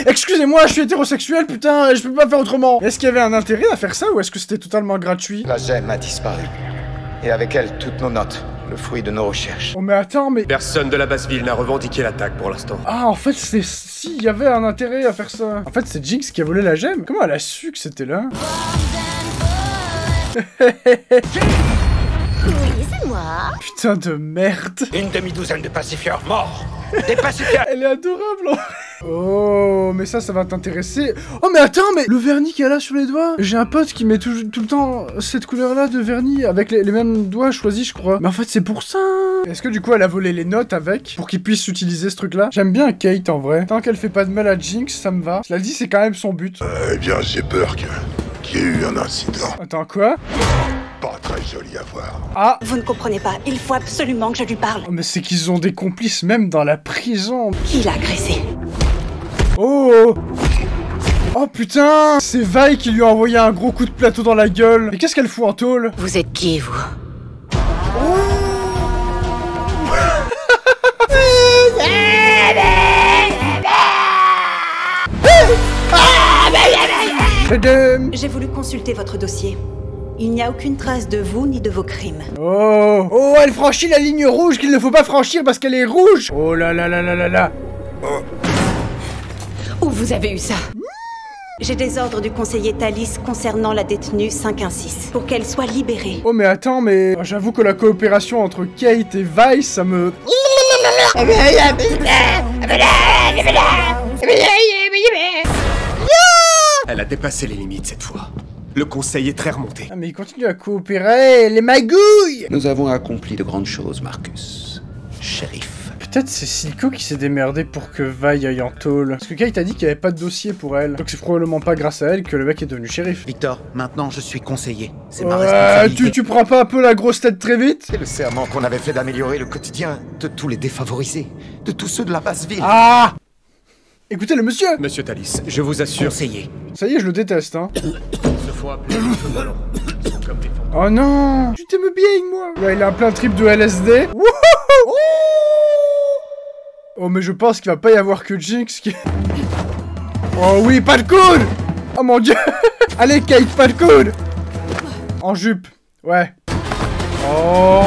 Speaker 1: Excusez-moi, je suis hétérosexuel, putain, je peux pas faire autrement. Est-ce qu'il y avait un intérêt à faire ça ou est-ce que c'était totalement gratuit?
Speaker 9: La gemme a disparu. Et avec elle, toutes nos notes. Le fruit de nos recherches.
Speaker 1: Oh mais attends, mais...
Speaker 5: Personne de la basse ville n'a revendiqué l'attaque pour l'instant.
Speaker 1: Ah, en fait, c'est... Si, il y avait un intérêt à faire ça. En fait, c'est Jinx qui a volé la gemme. Comment elle a su que c'était là?
Speaker 2: Oui, c'est moi.
Speaker 1: Putain de merde.
Speaker 10: Une demi-douzaine de pacifieurs morts. Des pacifieurs.
Speaker 1: Elle est adorable. Oh, mais ça va t'intéresser. Oh, mais attends, mais le vernis qu'elle a sur les doigts. J'ai un pote qui met tout le temps cette couleur-là de vernis avec les mêmes doigts choisis, je crois. Mais en fait, c'est pour ça. Est-ce que du coup, elle a volé les notes avec pour qu'ils puissent utiliser ce truc-là? J'aime bien Kate en vrai. Tant qu'elle fait pas de mal à Jinx, ça me va. Cela dit, c'est quand même son but.
Speaker 11: Eh bien, j'ai peur qu'il y ait eu un incident.
Speaker 1: Attends, quoi?
Speaker 11: Pas très joli à voir.
Speaker 1: Ah!
Speaker 8: Vous ne comprenez pas, il faut absolument que je lui parle.
Speaker 1: Oh, mais c'est qu'ils ont des complices même dans la prison.
Speaker 8: Qui l'a agressé?
Speaker 1: Oh! Oh putain! C'est Vi qui lui a envoyé un gros coup de plateau dans la gueule. Mais qu'est-ce qu'elle fout en tôle?
Speaker 7: Vous êtes qui, vous?
Speaker 1: Tadam.
Speaker 8: J'ai voulu consulter votre dossier. Il n'y a aucune trace de vous ni de vos crimes.
Speaker 1: Oh, oh, elle franchit la ligne rouge qu'il ne faut pas franchir parce qu'elle est rouge. Oh là là là là là là.
Speaker 8: Où vous avez eu ça? J'ai des ordres du conseiller Thalys concernant la détenue 516 pour qu'elle soit libérée.
Speaker 1: Oh mais attends, mais j'avoue que la coopération entre Kate et Weiss, ça me...
Speaker 13: Elle a dépassé les limites cette fois. Le conseil est très remonté.
Speaker 1: Ah mais il continue à coopérer, les magouilles.
Speaker 6: Nous avons accompli de grandes choses, Marcus. Shérif.
Speaker 1: Peut-être c'est Silco qui s'est démerdé pour que Vi aille en tôle. Parce que Kate a dit qu'il n'y avait pas de dossier pour elle. Donc c'est probablement pas grâce à elle que le mec est devenu shérif.
Speaker 6: Victor, maintenant je suis conseiller. C'est ma responsabilité.
Speaker 1: Tu prends pas un peu la grosse tête très vite?
Speaker 9: C'est le serment qu'on avait fait d'améliorer le quotidien de tous les défavorisés, de tous ceux de la basse ville.
Speaker 1: Ah! Écoutez le monsieur!
Speaker 13: Monsieur Thalys, je vous assure...
Speaker 6: Conseiller.
Speaker 1: Ça y est, je le déteste, hein.
Speaker 13: Ce fois appelé les cheveux volants. Ils sont comme des fantômes.
Speaker 1: Oh non! Tu t'aimes bien, moi! Ouais, il a un plein trip de LSD. Wouhou! Oh, mais je pense qu'il va pas y avoir que Jinx qui... Oh oui, pas de coude! Oh mon dieu! Allez, Kate, pas de coude! En jupe. Ouais. Oh!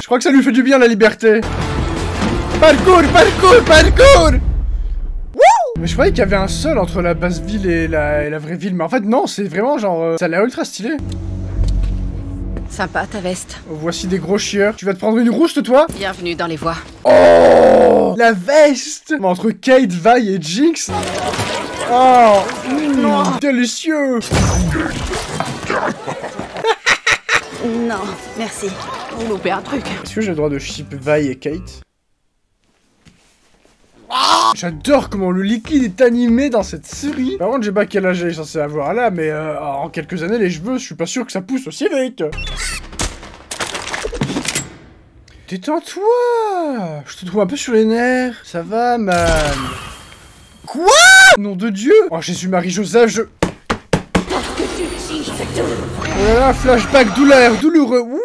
Speaker 1: Je crois que ça lui fait du bien, la liberté. Pas de coude, pas de coude, pas de coude! Wouh! Mais je croyais qu'il y avait un seul entre la basse ville et la vraie ville. Mais en fait, non, c'est vraiment genre... ça a l'air ultra stylé.
Speaker 8: Sympa ta veste.
Speaker 1: Oh, voici des gros chieurs. Tu vas te prendre une rouste, toi?
Speaker 8: Bienvenue dans les voies.
Speaker 1: Oh! La veste! Entre Kate, Vi et Jinx. Oh! Délicieux!
Speaker 8: Non, merci. Vous loupez un truc.
Speaker 1: Est-ce que j'ai le droit de ship Vi et Kate? J'adore comment le liquide est animé dans cette série. Par contre, j'ai pas quel âge il est censé avoir là, mais en quelques années, les cheveux, je suis pas sûr que ça pousse aussi vite. Détends-toi. Je te trouve un peu sur les nerfs. Ça va, man? Quoi? Nom de Dieu. Oh, Jésus-Marie-Joseph, je... Oh là là, flashback douloureux. Ouh.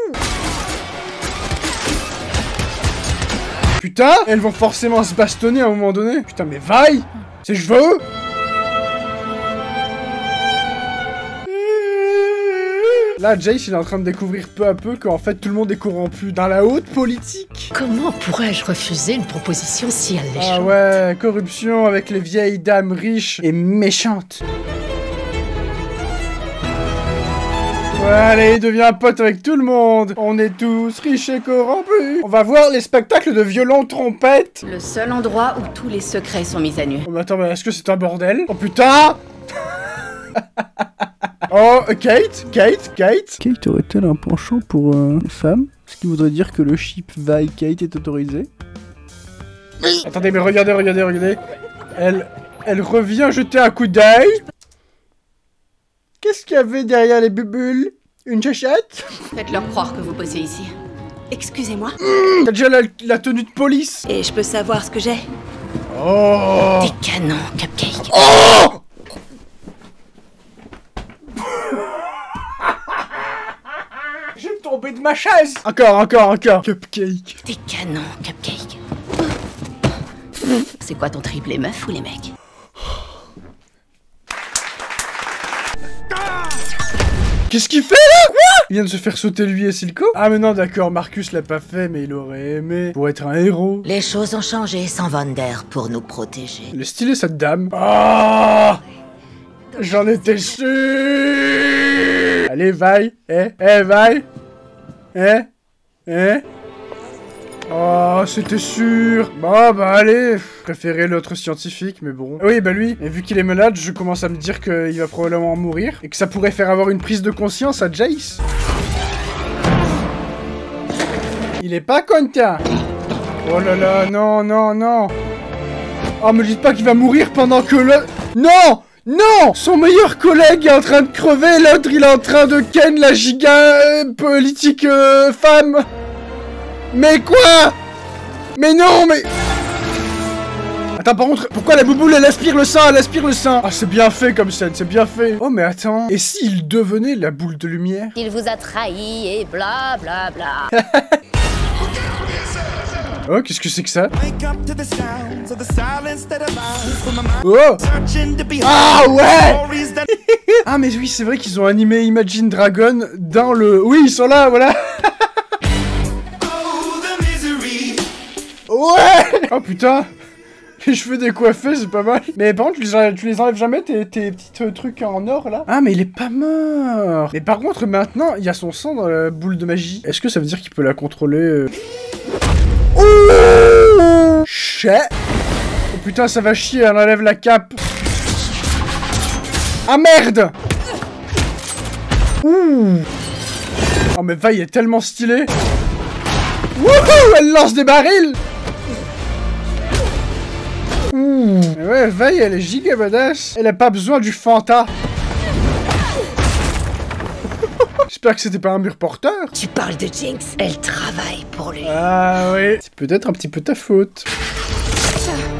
Speaker 1: Putain, elles vont forcément se bastonner à un moment donné. Putain, mais vaille! Ses cheveux! Là, Jace, il est en train de découvrir peu à peu qu'en fait, tout le monde est corrompu dans la haute politique.
Speaker 3: Comment pourrais-je refuser une proposition si alléchante?
Speaker 1: Ah ouais, corruption avec les vieilles dames riches et méchantes. Ouais, allez, deviens pote avec tout le monde. On est tous riches et corrompus. On va voir les spectacles de violon trompette.
Speaker 8: Le seul endroit où tous les secrets sont mis à nu.
Speaker 1: Oh, mais attends, mais est-ce que c'est un bordel? Oh putain. Oh, Kate. Kate aurait-elle un penchant pour une femme? Ce qui voudrait dire que le ship Vi Kate est autorisé? Attendez, mais regardez. Elle revient jeter un coup d'œil. Qu'est-ce qu'il y avait derrière les bulles? Une chachette?
Speaker 8: Faites-leur croire que vous bossez ici. Excusez-moi.
Speaker 1: T'as déjà la tenue de police?
Speaker 8: Et je peux savoir ce que j'ai?
Speaker 1: Oh!
Speaker 8: Des canons, Cupcake.
Speaker 1: Oh! J'ai tombé de ma chaise! Encore! Cupcake.
Speaker 8: Des canons, Cupcake. C'est quoi ton trip, les meufs ou les mecs?
Speaker 1: Qu'est-ce qu'il fait là? Quoi? Il vient de se faire sauter lui et Silco? Ah mais non, d'accord, Marcus l'a pas fait, mais il aurait aimé pour être un héros.
Speaker 7: Les choses ont changé sans Vander pour nous protéger.
Speaker 1: Le stylé cette dame. Ah! J'en étais sûr. Allez, Vi. Vi. Oh, c'était sûr. Bon, bah allez. Je préférais l'autre scientifique, mais bon. Oui, bah lui. Et vu qu'il est malade, je commence à me dire qu'il va probablement mourir. Et que ça pourrait faire avoir une prise de conscience à Jace. Il est pas content. Oh là là, non. Oh, me dites pas qu'il va mourir pendant que le... Non! Son meilleur collègue est en train de crever, l'autre il est en train de ken la giga politique femme. Mais quoi? Mais non, mais... Attends, par contre, pourquoi la bouboule, elle aspire le sang? Ah, c'est bien fait comme scène, c'est bien fait. Oh, mais attends, et s'il devenait la boule de lumière?
Speaker 2: Il vous a trahi et bla bla bla.
Speaker 1: Oh, qu'est-ce que c'est que ça? Oh! Ah ouais! Ah mais oui, c'est vrai qu'ils ont animé Imagine Dragon dans le... Oui, ils sont là, voilà. Ouais! Oh putain! Les cheveux décoiffés, c'est pas mal. Mais par contre, tu les enlèves jamais, tes petits trucs en or, là? Ah, mais il est pas mort! Mais par contre, maintenant, il y a son sang dans la boule de magie. Est-ce que ça veut dire qu'il peut la contrôler? Ouh! Chais! Oh putain, ça va chier, elle enlève la cape. Ah merde! Ouh! Oh mais Vi est tellement stylée. Wouhou! Elle lance des barils! Ouh. Ouais, Vi elle est giga badass. Elle a pas besoin du Fanta. J'espère que c'était pas un mur porteur.
Speaker 7: Tu parles de Jinx, elle travaille pour lui.
Speaker 1: Ah oui. C'est peut-être un petit peu ta faute.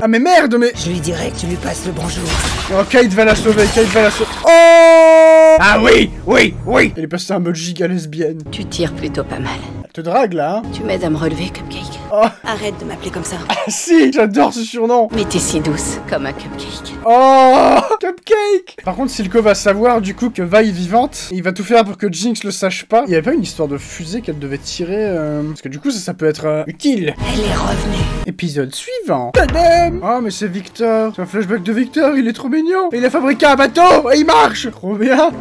Speaker 1: Ah mais merde, mais...
Speaker 7: Je lui dirai que tu lui passes le bonjour.
Speaker 1: Oh, Kate va la sauver, Kate va la sauver. Oh! Ah oui, oui, oui. Elle est passée en mode giga lesbienne.
Speaker 3: Tu tires plutôt pas mal.
Speaker 1: Elle te drague là, hein?
Speaker 3: Tu m'aides à me relever, Cupcake.
Speaker 1: Oh.
Speaker 8: Arrête de m'appeler comme ça.
Speaker 1: Ah si, j'adore ce surnom.
Speaker 3: Mais t'es si douce, comme un cupcake.
Speaker 1: Oh, Cupcake. Par contre, Silco va savoir du coup que Vi est vivante. Et il va tout faire pour que Jinx le sache pas. Il y avait pas une histoire de fusée qu'elle devait tirer parce que du coup, ça peut être utile.
Speaker 7: Elle est revenue.
Speaker 1: Épisode suivant. Tadam. Oh, mais c'est Victor. C'est un flashback de Victor, il est trop mignon. Et il a fabriqué un bateau et il marche. Trop bien.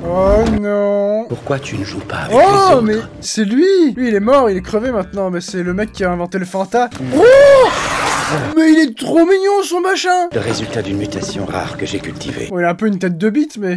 Speaker 1: Oh non.
Speaker 6: Pourquoi tu ne joues pas avec les
Speaker 1: Oh,
Speaker 6: autres?
Speaker 1: mais c'est lui. Lui, il est mort, il est crevé maintenant. Mais c'est le mec qui a inventé le Fanta. Oh, mais il est trop mignon, son machin.
Speaker 6: Le résultat d'une mutation rare que j'ai cultivée.
Speaker 1: Oh, il a un peu une tête de bite, mais...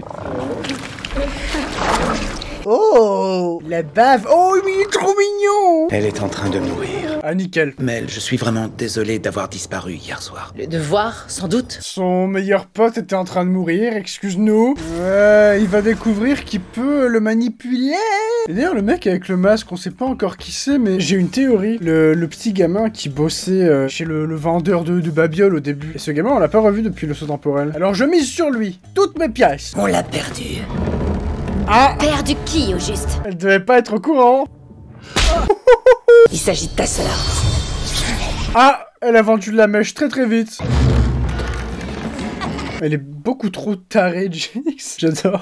Speaker 1: Oh, la bave. Oh, mais il est trop mignon.
Speaker 6: Elle est en train de mourir.
Speaker 1: Ah, nickel.
Speaker 6: Mel, je suis vraiment désolé d'avoir disparu hier soir.
Speaker 3: Le devoir, sans doute.
Speaker 1: Son meilleur pote était en train de mourir, excuse-nous. Ouais, il va découvrir qu'il peut le manipuler. Et d'ailleurs, le mec avec le masque, on sait pas encore qui c'est, mais j'ai une théorie. Le petit gamin qui bossait chez le vendeur de babioles au début. Et ce gamin, on l'a pas revu depuis le saut temporel. Alors je mise sur lui. Toutes mes pièces.
Speaker 7: On l'a perdu.
Speaker 1: Ah!
Speaker 12: Perdu qui, au juste?
Speaker 1: Elle devait pas être au courant.
Speaker 7: Il s'agit de ta sœur.
Speaker 1: Ah! Elle a vendu de la mèche très très vite. Elle est beaucoup trop tarée, Jinx. J'adore.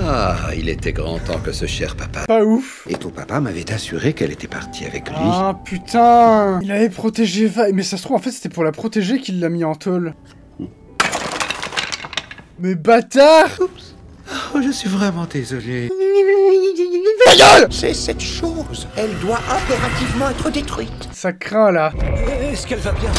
Speaker 5: Ah, il était grand temps que ce cher papa...
Speaker 1: Pas ouf.
Speaker 5: Et ton papa m'avait assuré qu'elle était partie avec lui.
Speaker 1: Ah putain! Il avait protégé Vi. Mais ça se trouve, en fait, c'était pour la protéger qu'il l'a mis en tôle. Mais bâtard!
Speaker 5: Oups. Oh, je suis vraiment désolé.
Speaker 1: Ta gueule!
Speaker 9: C'est cette chose. Elle doit impérativement être détruite.
Speaker 1: Ça craint, là.
Speaker 10: Est-ce qu'elle va bien?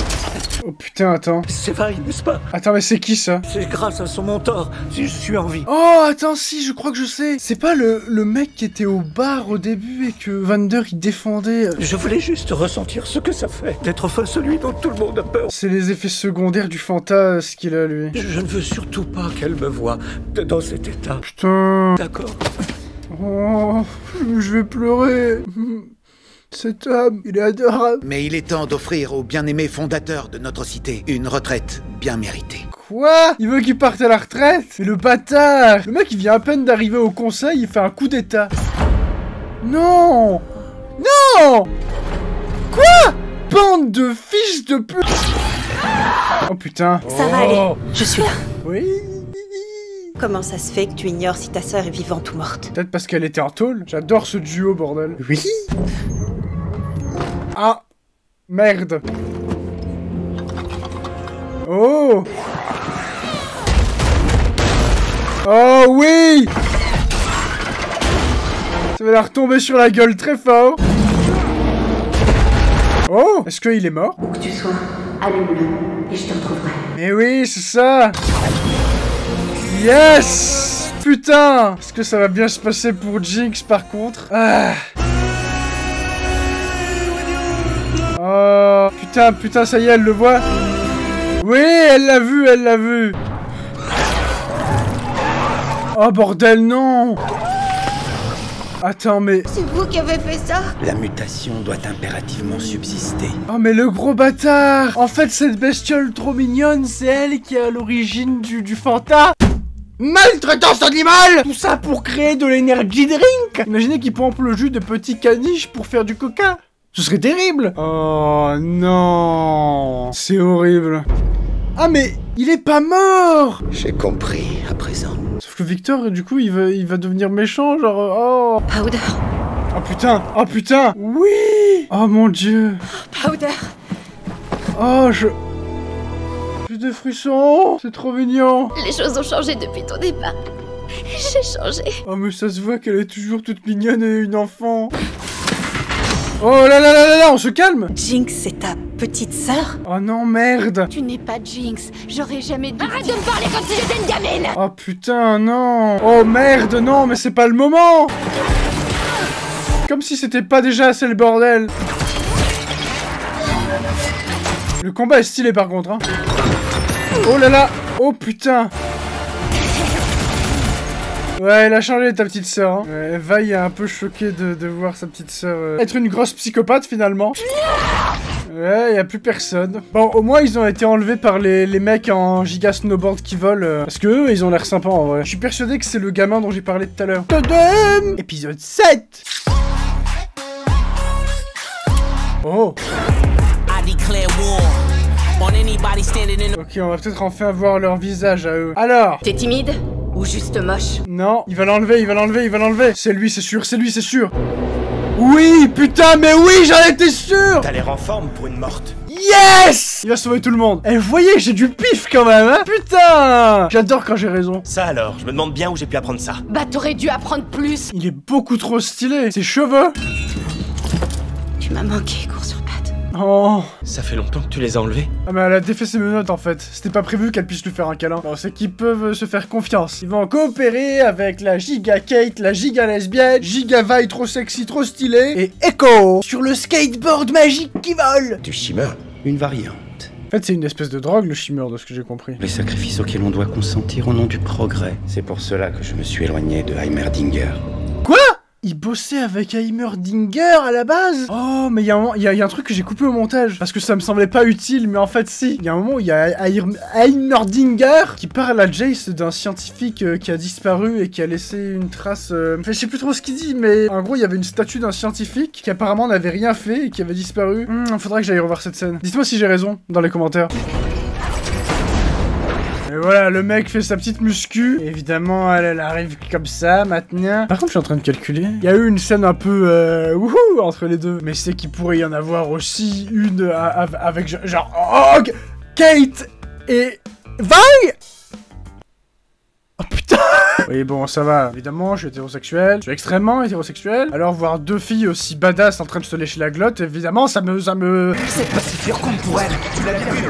Speaker 1: Oh putain, attends.
Speaker 10: C'est vrai, n'est-ce pas?
Speaker 1: Attends, mais c'est qui, ça?
Speaker 10: C'est grâce à son mentor si je suis en vie.
Speaker 1: Oh, attends, si, je crois que je sais. C'est pas le mec qui était au bar au début et que Vander, il défendait...
Speaker 10: Je voulais juste ressentir ce que ça fait d'être face à celui dont tout le monde a peur.
Speaker 1: C'est les effets secondaires du Fanta, ce qu'il a, lui.
Speaker 10: Je ne veux surtout pas qu'elle me voie dans cet état.
Speaker 1: Putain.
Speaker 10: D'accord.
Speaker 1: Oh, je vais pleurer. Cet homme, il est adorable.
Speaker 6: Mais il est temps d'offrir au bien-aimé fondateur de notre cité une retraite bien méritée.
Speaker 1: Quoi? Il veut qu'il parte à la retraite? Mais le bâtard! Le mec, il vient à peine d'arriver au conseil, il fait un coup d'état. Non! Non! Quoi? Bande de fils de pute! Oh putain.
Speaker 8: Ça va aller, je suis là.
Speaker 1: Oui.
Speaker 8: Comment ça se fait que tu ignores si ta sœur est vivante ou morte?
Speaker 1: Peut-être parce qu'elle était en tôle. J'adore ce duo, bordel. Oui. Ah. Merde. Oh. Oh oui. Ça va la retomber sur la gueule très fort. Oh. Est-ce qu'il est mort?
Speaker 8: Où que tu sois, allume-le et je te retrouverai.
Speaker 1: Mais oui, c'est ça. Yes. Putain. Est-ce que ça va bien se passer pour Jinx par contre? Ah. Oh, putain, ça y est, elle le voit. Oui, elle l'a vu, elle l'a vu. Oh, bordel, non. Attends, mais...
Speaker 12: C'est vous qui avez fait ça?
Speaker 6: La mutation doit impérativement subsister.
Speaker 1: Oh, mais le gros bâtard. En fait, cette bestiole trop mignonne, c'est elle qui est à l'origine du Fanta. Maltraitance animale. Tout ça pour créer de l'énergie drink. Imaginez qu'ils pompent le jus de petits caniches pour faire du coca. Ce serait terrible. Oh non. C'est horrible. Ah mais il est pas mort.
Speaker 5: J'ai compris à présent.
Speaker 1: Sauf que Victor, du coup, il va devenir méchant, genre... Oh.
Speaker 8: Powder.
Speaker 1: Oh putain. Oh putain. Oui. Oh mon dieu.
Speaker 8: Powder.
Speaker 1: Oh, j'ai des frissons. C'est trop mignon.
Speaker 12: Les choses ont changé depuis ton départ. J'ai changé.
Speaker 1: Oh mais ça se voit qu'elle est toujours toute mignonne et une enfant. Oh là là là là là, on se calme.
Speaker 8: Jinx, c'est ta petite sœur?
Speaker 1: Oh non, merde.
Speaker 2: Tu n'es pas Jinx. J'aurais jamais dû...
Speaker 12: Arrête de me parler comme si j'étais une gamine.
Speaker 1: Oh putain, non. Oh merde, non, mais c'est pas le moment. Comme si c'était pas déjà assez le bordel. Le combat est stylé par contre, hein. Oh là là. Oh putain. Ouais, elle a changé ta petite sœur. Hein. Ouais, Vi est un peu choquée de voir sa petite sœur être une grosse psychopathe finalement. Ouais, y a plus personne. Bon, au moins ils ont été enlevés par les mecs en giga snowboard qui volent. Parce que eux, ils ont l'air sympas en vrai. Je suis persuadé que c'est le gamin dont j'ai parlé tout à l'heure. Tadam! Épisode 7. Oh. Ok, on va peut-être enfin voir leur visage à eux. Alors.
Speaker 3: T'es timide? Ou juste moche?
Speaker 1: Non, il va l'enlever, il va l'enlever, il va l'enlever. C'est lui, c'est sûr, c'est lui, c'est sûr. Oui, putain, mais oui, j'en étais sûr.
Speaker 13: T'as l'air en forme pour une morte.
Speaker 1: Yes. Il va sauver tout le monde. Eh, vous voyez, j'ai du pif quand même, hein. Putain. J'adore quand j'ai raison.
Speaker 13: Ça alors, je me demande bien où j'ai pu apprendre ça.
Speaker 2: Bah t'aurais dû apprendre plus.
Speaker 1: Il est beaucoup trop stylé. Ses cheveux.
Speaker 8: Tu m'as manqué, cours sur pattes.
Speaker 1: Oh.
Speaker 13: Ça fait longtemps que tu les as enlevés?
Speaker 1: Ah mais elle a défait ses menottes en fait. C'était pas prévu qu'elle puisse lui faire un câlin. Bon, c'est qu'ils peuvent se faire confiance. Ils vont coopérer avec la giga Kate, la giga lesbienne, giga Vi trop sexy, trop stylé, et Echo sur le skateboard magique qui vole.
Speaker 5: Du shimmer, une variante.
Speaker 1: En fait, c'est une espèce de drogue, le shimmer, de ce que j'ai compris.
Speaker 5: Les sacrifices auxquels on doit consentir au nom du progrès. C'est pour cela que je me suis éloigné de Heimerdinger.
Speaker 1: Quoi? Il bossait avec Heimerdinger à la base? Oh, mais il y a un truc que j'ai coupé au montage. Parce que ça me semblait pas utile, mais en fait si. Il y a un moment où il y a Heimerdinger qui parle à Jace d'un scientifique qui a disparu et qui a laissé une trace... Enfin, je sais plus trop ce qu'il dit, mais en gros, il y avait une statue d'un scientifique qui apparemment n'avait rien fait et qui avait disparu. Faudrait que j'aille revoir cette scène. Dites-moi si j'ai raison dans les commentaires. Et voilà, le mec fait sa petite muscu. Évidemment, elle arrive comme ça, maintenant. Par contre, je suis en train de calculer. Il y a eu une scène un peu wouhou entre les deux. Mais c'est qu'il pourrait y en avoir aussi une avec genre... Oh, Kate et Vi. Oh putain. Oui, bon, ça va. Évidemment, je suis hétérosexuel. Je suis extrêmement hétérosexuel. Alors, voir deux filles aussi badass en train de se lécher la glotte, évidemment, ça me...
Speaker 9: C'est pas si dur comme pour elle. Tu l'as bien vu.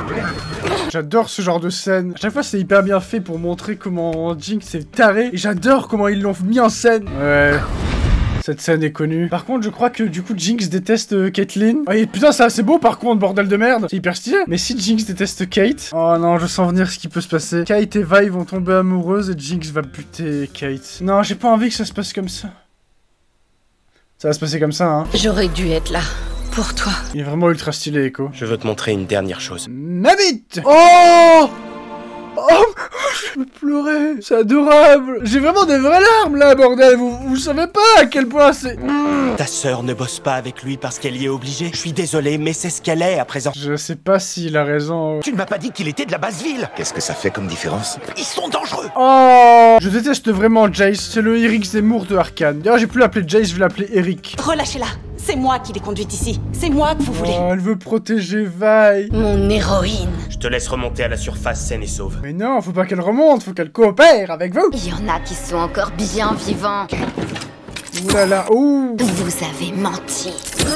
Speaker 1: J'adore ce genre de scène. À chaque fois, c'est hyper bien fait pour montrer comment Jinx est taré. Et j'adore comment ils l'ont mis en scène. Ouais. Cette scène est connue. Par contre, je crois que du coup, Jinx déteste Caitlyn. Oh, et putain, c'est assez beau par contre, bordel de merde. C'est hyper stylé. Mais si Jinx déteste Kate... Oh non, je sens venir ce qui peut se passer. Kate et Vi vont tomber amoureuses et Jinx va buter Kate. Non, j'ai pas envie que ça se passe comme ça. Ça va se passer comme ça, hein.
Speaker 3: J'aurais dû être là. Pour toi.
Speaker 1: Il est vraiment ultra stylé, Echo.
Speaker 13: Je veux te montrer une dernière chose.
Speaker 1: Ma bite. Oh. Oh, je vais pleurer, c'est adorable. J'ai vraiment des vraies larmes là, bordel. Vous savez pas à quel point c'est...
Speaker 13: Ta sœur ne bosse pas avec lui parce qu'elle y est obligée. Je suis désolé, mais c'est ce qu'elle est à présent.
Speaker 1: Je sais pas s'il a raison.
Speaker 9: Tu ne m'as pas dit qu'il était de la Basseville.
Speaker 11: Qu'est-ce que ça fait comme différence?
Speaker 9: Ils sont dangereux.
Speaker 1: Oh, je déteste vraiment Jace. C'est le Eric Zemmour de Arcane. D'ailleurs, j'ai plus l'appeler Jace, je vais l'appeler Eric.
Speaker 8: Relâchez-la. C'est moi qui l'ai conduite ici. C'est moi que vous voulez.
Speaker 1: Oh, elle veut protéger Vi.
Speaker 3: Mon héroïne.
Speaker 13: Je te laisse remonter à la surface saine et sauve.
Speaker 1: Mais non, faut pas qu'elle remonte, faut qu'elle coopère avec vous.
Speaker 12: Il y en a qui sont encore bien vivants.
Speaker 1: Oulala, ouh.
Speaker 12: Vous avez menti.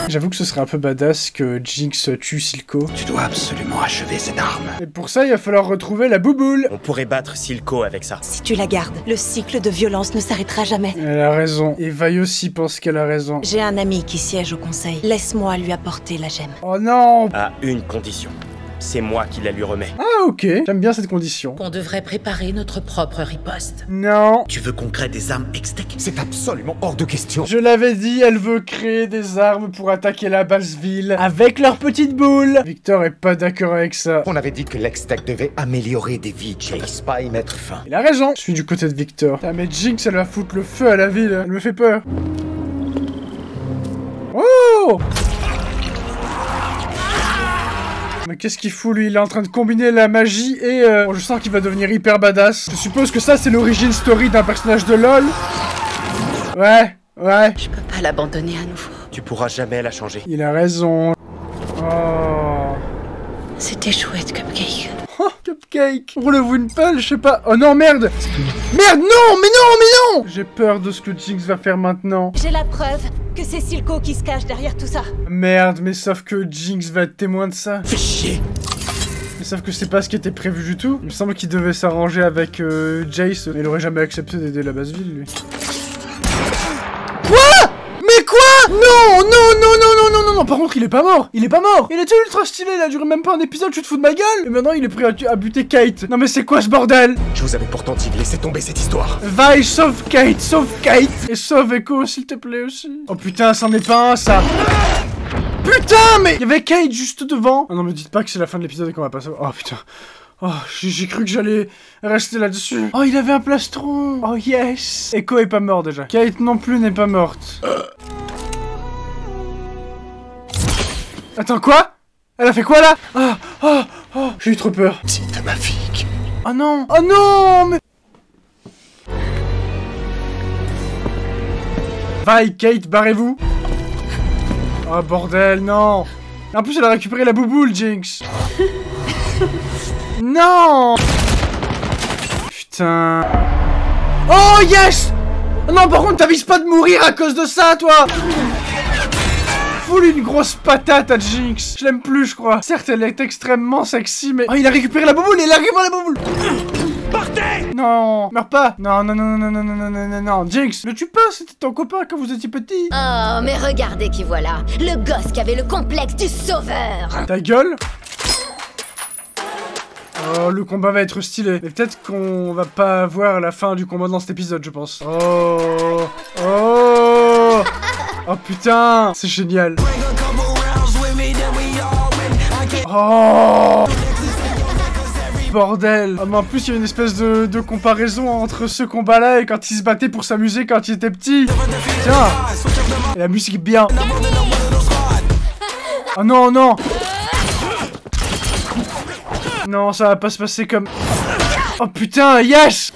Speaker 1: J'avoue que ce serait un peu badass que Jinx tue Silco.
Speaker 5: Tu dois absolument achever cette arme.
Speaker 1: Et pour ça, il va falloir retrouver la bouboule.
Speaker 13: On pourrait battre Silco avec ça.
Speaker 8: Si tu la gardes, le cycle de violence ne s'arrêtera jamais.
Speaker 1: Elle a raison. Et Vi aussi pense qu'elle a raison.
Speaker 8: J'ai un ami qui siège au conseil. Laisse-moi lui apporter la gemme.
Speaker 1: Oh non.
Speaker 13: À une condition. C'est moi qui la lui remets.
Speaker 1: Ah ok, j'aime bien cette condition.
Speaker 3: On devrait préparer notre propre riposte.
Speaker 1: Non.
Speaker 5: Tu veux qu'on crée des armes Hextech?
Speaker 9: C'est absolument hors de question.
Speaker 1: Je l'avais dit, elle veut créer des armes pour attaquer la Basseville avec leurs petites boules. Victor est pas d'accord avec ça.
Speaker 9: On avait dit que l'Hextech devait améliorer des vies, Chase, pas y mettre fin.
Speaker 1: Il a raison. Je suis du côté de Victor. Ah mais Jinx, elle va foutre le feu à la ville. Elle me fait peur. Oh. Mais qu'est-ce qu'il fout lui? Il est en train de combiner la magie et bon, je sens qu'il va devenir hyper badass. Je suppose que ça c'est l'origine story d'un personnage de LoL. Ouais.
Speaker 3: Je peux pas l'abandonner à nouveau.
Speaker 13: Tu pourras jamais la changer.
Speaker 1: Il a raison. Oh.
Speaker 3: C'était chouette, Cupcake.
Speaker 1: Oh, Cupcake. Roulez-vous une pelle, je sais pas. Oh non, merde. Merde, non, mais non. J'ai peur de ce que Jinx va faire maintenant.
Speaker 8: J'ai la preuve que c'est Silco qui se cache derrière tout ça.
Speaker 1: Merde, mais sauf que Jinx va être témoin de ça.
Speaker 13: Fais chier.
Speaker 1: Mais sauf que c'est pas ce qui était prévu du tout. Il me semble qu'il devait s'arranger avec Jace, mais il aurait jamais accepté d'aider la base ville, lui. Quoi? Mais quoi? Non. Par contre, il est pas mort. Il était ultra stylé, il a duré même pas un épisode, tu te fous de ma gueule. Et maintenant, il est prêt à buter Kate. Non mais c'est quoi ce bordel?
Speaker 13: Je vous avais pourtant dit de laisser tomber cette histoire.
Speaker 1: Va et sauve Kate. Et sauve Echo, s'il te plaît, aussi. Oh putain, c'en est pas un, ça. Putain, mais il y avait Kate juste devant. Oh non, mais dites pas que c'est la fin de l'épisode et qu'on va pas savoir. Oh putain. Oh, j'ai cru que j'allais rester là-dessus. Oh, il avait un plastron. Oh yes. Echo est pas mort déjà. Kate non plus n'est pas morte. Attends, quoi? Elle a fait quoi là? Oh, j'ai eu trop peur.
Speaker 11: Petite ma fille.
Speaker 1: Oh non, mais... Vaille, Kate, barrez-vous. Oh bordel, non. En plus, elle a récupéré la bouboule, Jinx. Non. Putain. Oh yes. Non, par contre, t'avises pas de mourir à cause de ça, toi. Foule une grosse patate à Jinx. Je l'aime plus, je crois. Certes, elle est extrêmement sexy, mais... Oh, il a récupéré la bouboule. Partez. Non, meurs pas. Non, Jinx, ne tue pas, c'était ton copain quand vous étiez petit.
Speaker 12: Oh, mais regardez qui voilà. Le gosse qui avait le complexe du sauveur.
Speaker 1: Ta gueule. Oh, le combat va être stylé. Mais peut-être qu'on va pas voir la fin du combat dans cet épisode, je pense. Oh putain, c'est génial. Oh bordel. Oh, mais en plus il y a une espèce de comparaison entre ce combat-là et quand il se battait pour s'amuser quand il était petit. Tiens. Et la musique est bien. Oh non. Non, ça va pas se passer comme... Oh putain, yes.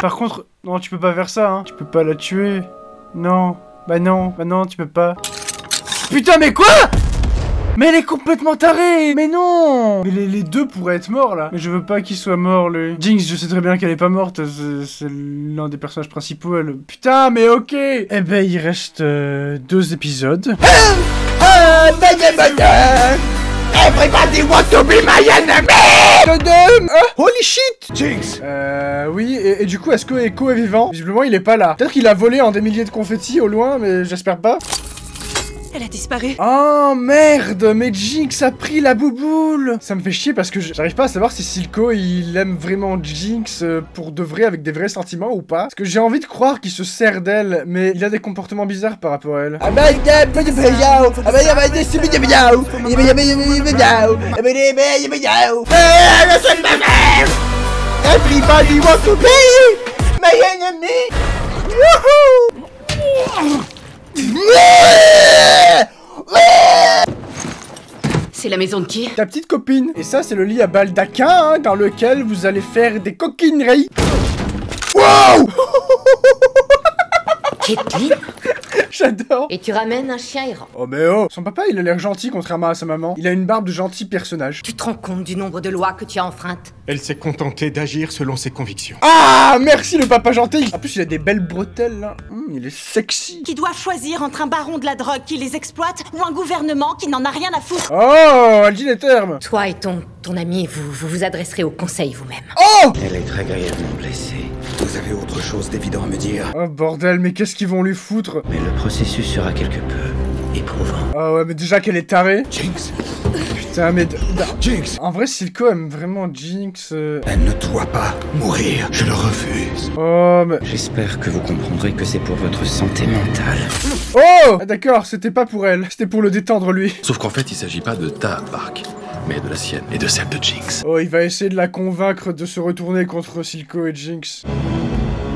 Speaker 1: Par contre... Non, tu peux pas faire ça, hein. Tu peux pas la tuer. Non. Bah non, tu peux pas. Putain, mais quoi? Mais elle est complètement tarée. Mais non. Mais les deux pourraient être morts, là. Mais je veux pas qu'ils soient morts, lui. Jinx, je sais très bien qu'elle est pas morte. C'est l'un des personnages principaux, elle. Putain, mais ok. Eh ben, il reste 2 épisodes.
Speaker 9: Everybody want to be my enemy!
Speaker 1: Holy shit!
Speaker 9: Jinx!
Speaker 1: Oui, et du coup, est-ce que Echo est vivant? Visiblement, il est pas là. Peut-être qu'il a volé en des milliers de confettis au loin, mais j'espère pas.
Speaker 8: Elle a disparu.
Speaker 1: Oh merde, mais Jinx a pris la bouboule. Ça me fait chier parce que j'arrive pas à savoir si Silco il aime vraiment Jinx pour de vrai avec des vrais sentiments ou pas. Parce que j'ai envie de croire qu'il se sert d'elle, mais il a des comportements bizarres par rapport à elle.
Speaker 9: Everybody want to be my enemy! Woohoo!
Speaker 3: C'est la maison de qui?
Speaker 1: Ta petite copine. Et ça, c'est le lit à baldaquin, hein, dans lequel vous allez faire des coquineries. Wow!
Speaker 3: Caitlyn?
Speaker 1: J'adore.
Speaker 3: Et tu ramènes un chien errant.
Speaker 1: Oh mais oh, son papa il a l'air gentil contrairement à sa maman. Il a une barbe de gentil personnage.
Speaker 3: Tu te rends compte du nombre de lois que tu as enfreintes?
Speaker 10: Elle s'est contentée d'agir selon ses convictions.
Speaker 1: Ah, merci le papa gentil. En plus il a des belles bretelles là. Il est sexy.
Speaker 8: Qui doivent choisir entre un baron de la drogue qui les exploite ou un gouvernement qui n'en a rien à foutre.
Speaker 1: Oh, elle dit les termes.
Speaker 3: Toi et ton ami, vous adresserez au conseil vous-même.
Speaker 1: Oh!
Speaker 5: Elle est très grièvement blessée.
Speaker 6: Vous avez autre chose d'évident à me dire?
Speaker 1: Oh bordel, mais qu'est-ce qu'ils vont lui foutre?
Speaker 5: Mais le processus sera quelque peu éprouvant.
Speaker 1: Oh ouais, mais déjà qu'elle est tarée.
Speaker 6: Jinx.
Speaker 1: Putain, mais...
Speaker 6: Jinx.
Speaker 1: En vrai, Silco aime vraiment Jinx.
Speaker 6: Elle ne doit pas mourir. Je le refuse.
Speaker 1: Oh, mais...
Speaker 5: J'espère que vous comprendrez que c'est pour votre santé mentale.
Speaker 1: Oh! Ah, d'accord, c'était pas pour elle. C'était pour le détendre, lui.
Speaker 14: Sauf qu'en fait, il s'agit pas de ta barque, mais de la sienne et de celle de Jinx.
Speaker 1: Oh, il va essayer de la convaincre de se retourner contre Silco et Jinx.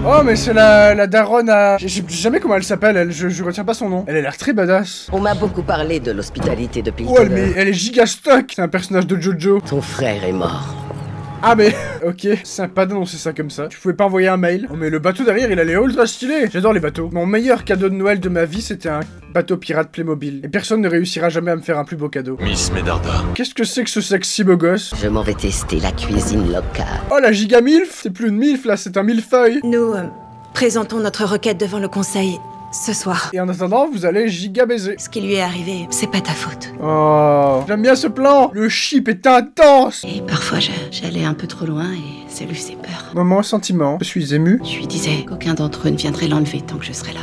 Speaker 1: Oh mais c'est la daronne à... Je sais jamais comment elle s'appelle, elle, je retiens pas son nom. Elle a l'air très badass.
Speaker 7: On m'a beaucoup parlé de l'hospitalité de Piltover.
Speaker 1: Oh mais elle est giga stock. C'est un personnage de Jojo.
Speaker 7: Ton frère est mort.
Speaker 1: Ah mais, ok, sympa d'annoncer ça comme ça. Tu pouvais pas envoyer un mail. Oh mais le bateau derrière, il allait ultra stylé. J'adore les bateaux. Mon meilleur cadeau de Noël de ma vie, c'était un bateau pirate Playmobil. Et personne ne réussira jamais à me faire un plus beau cadeau.
Speaker 14: Miss Medarda.
Speaker 1: Qu'est-ce que c'est que ce sexy beau gosse?
Speaker 7: Je m'en vais tester la cuisine locale.
Speaker 1: Oh la giga milf. C'est plus une milf là, c'est un millefeuille.
Speaker 8: Nous présentons notre requête devant le conseil ce soir.
Speaker 1: Et en attendant, vous allez giga baiser.
Speaker 8: Ce qui lui est arrivé, c'est pas ta faute.
Speaker 1: Oh, j'aime bien ce plan. Le chip est intense.
Speaker 8: Et parfois, j'allais un peu trop loin et ça lui faisait peur.
Speaker 1: Moment sentiment. Je suis ému.
Speaker 8: Je lui disais qu'aucun d'entre eux ne viendrait l'enlever tant que je serais là.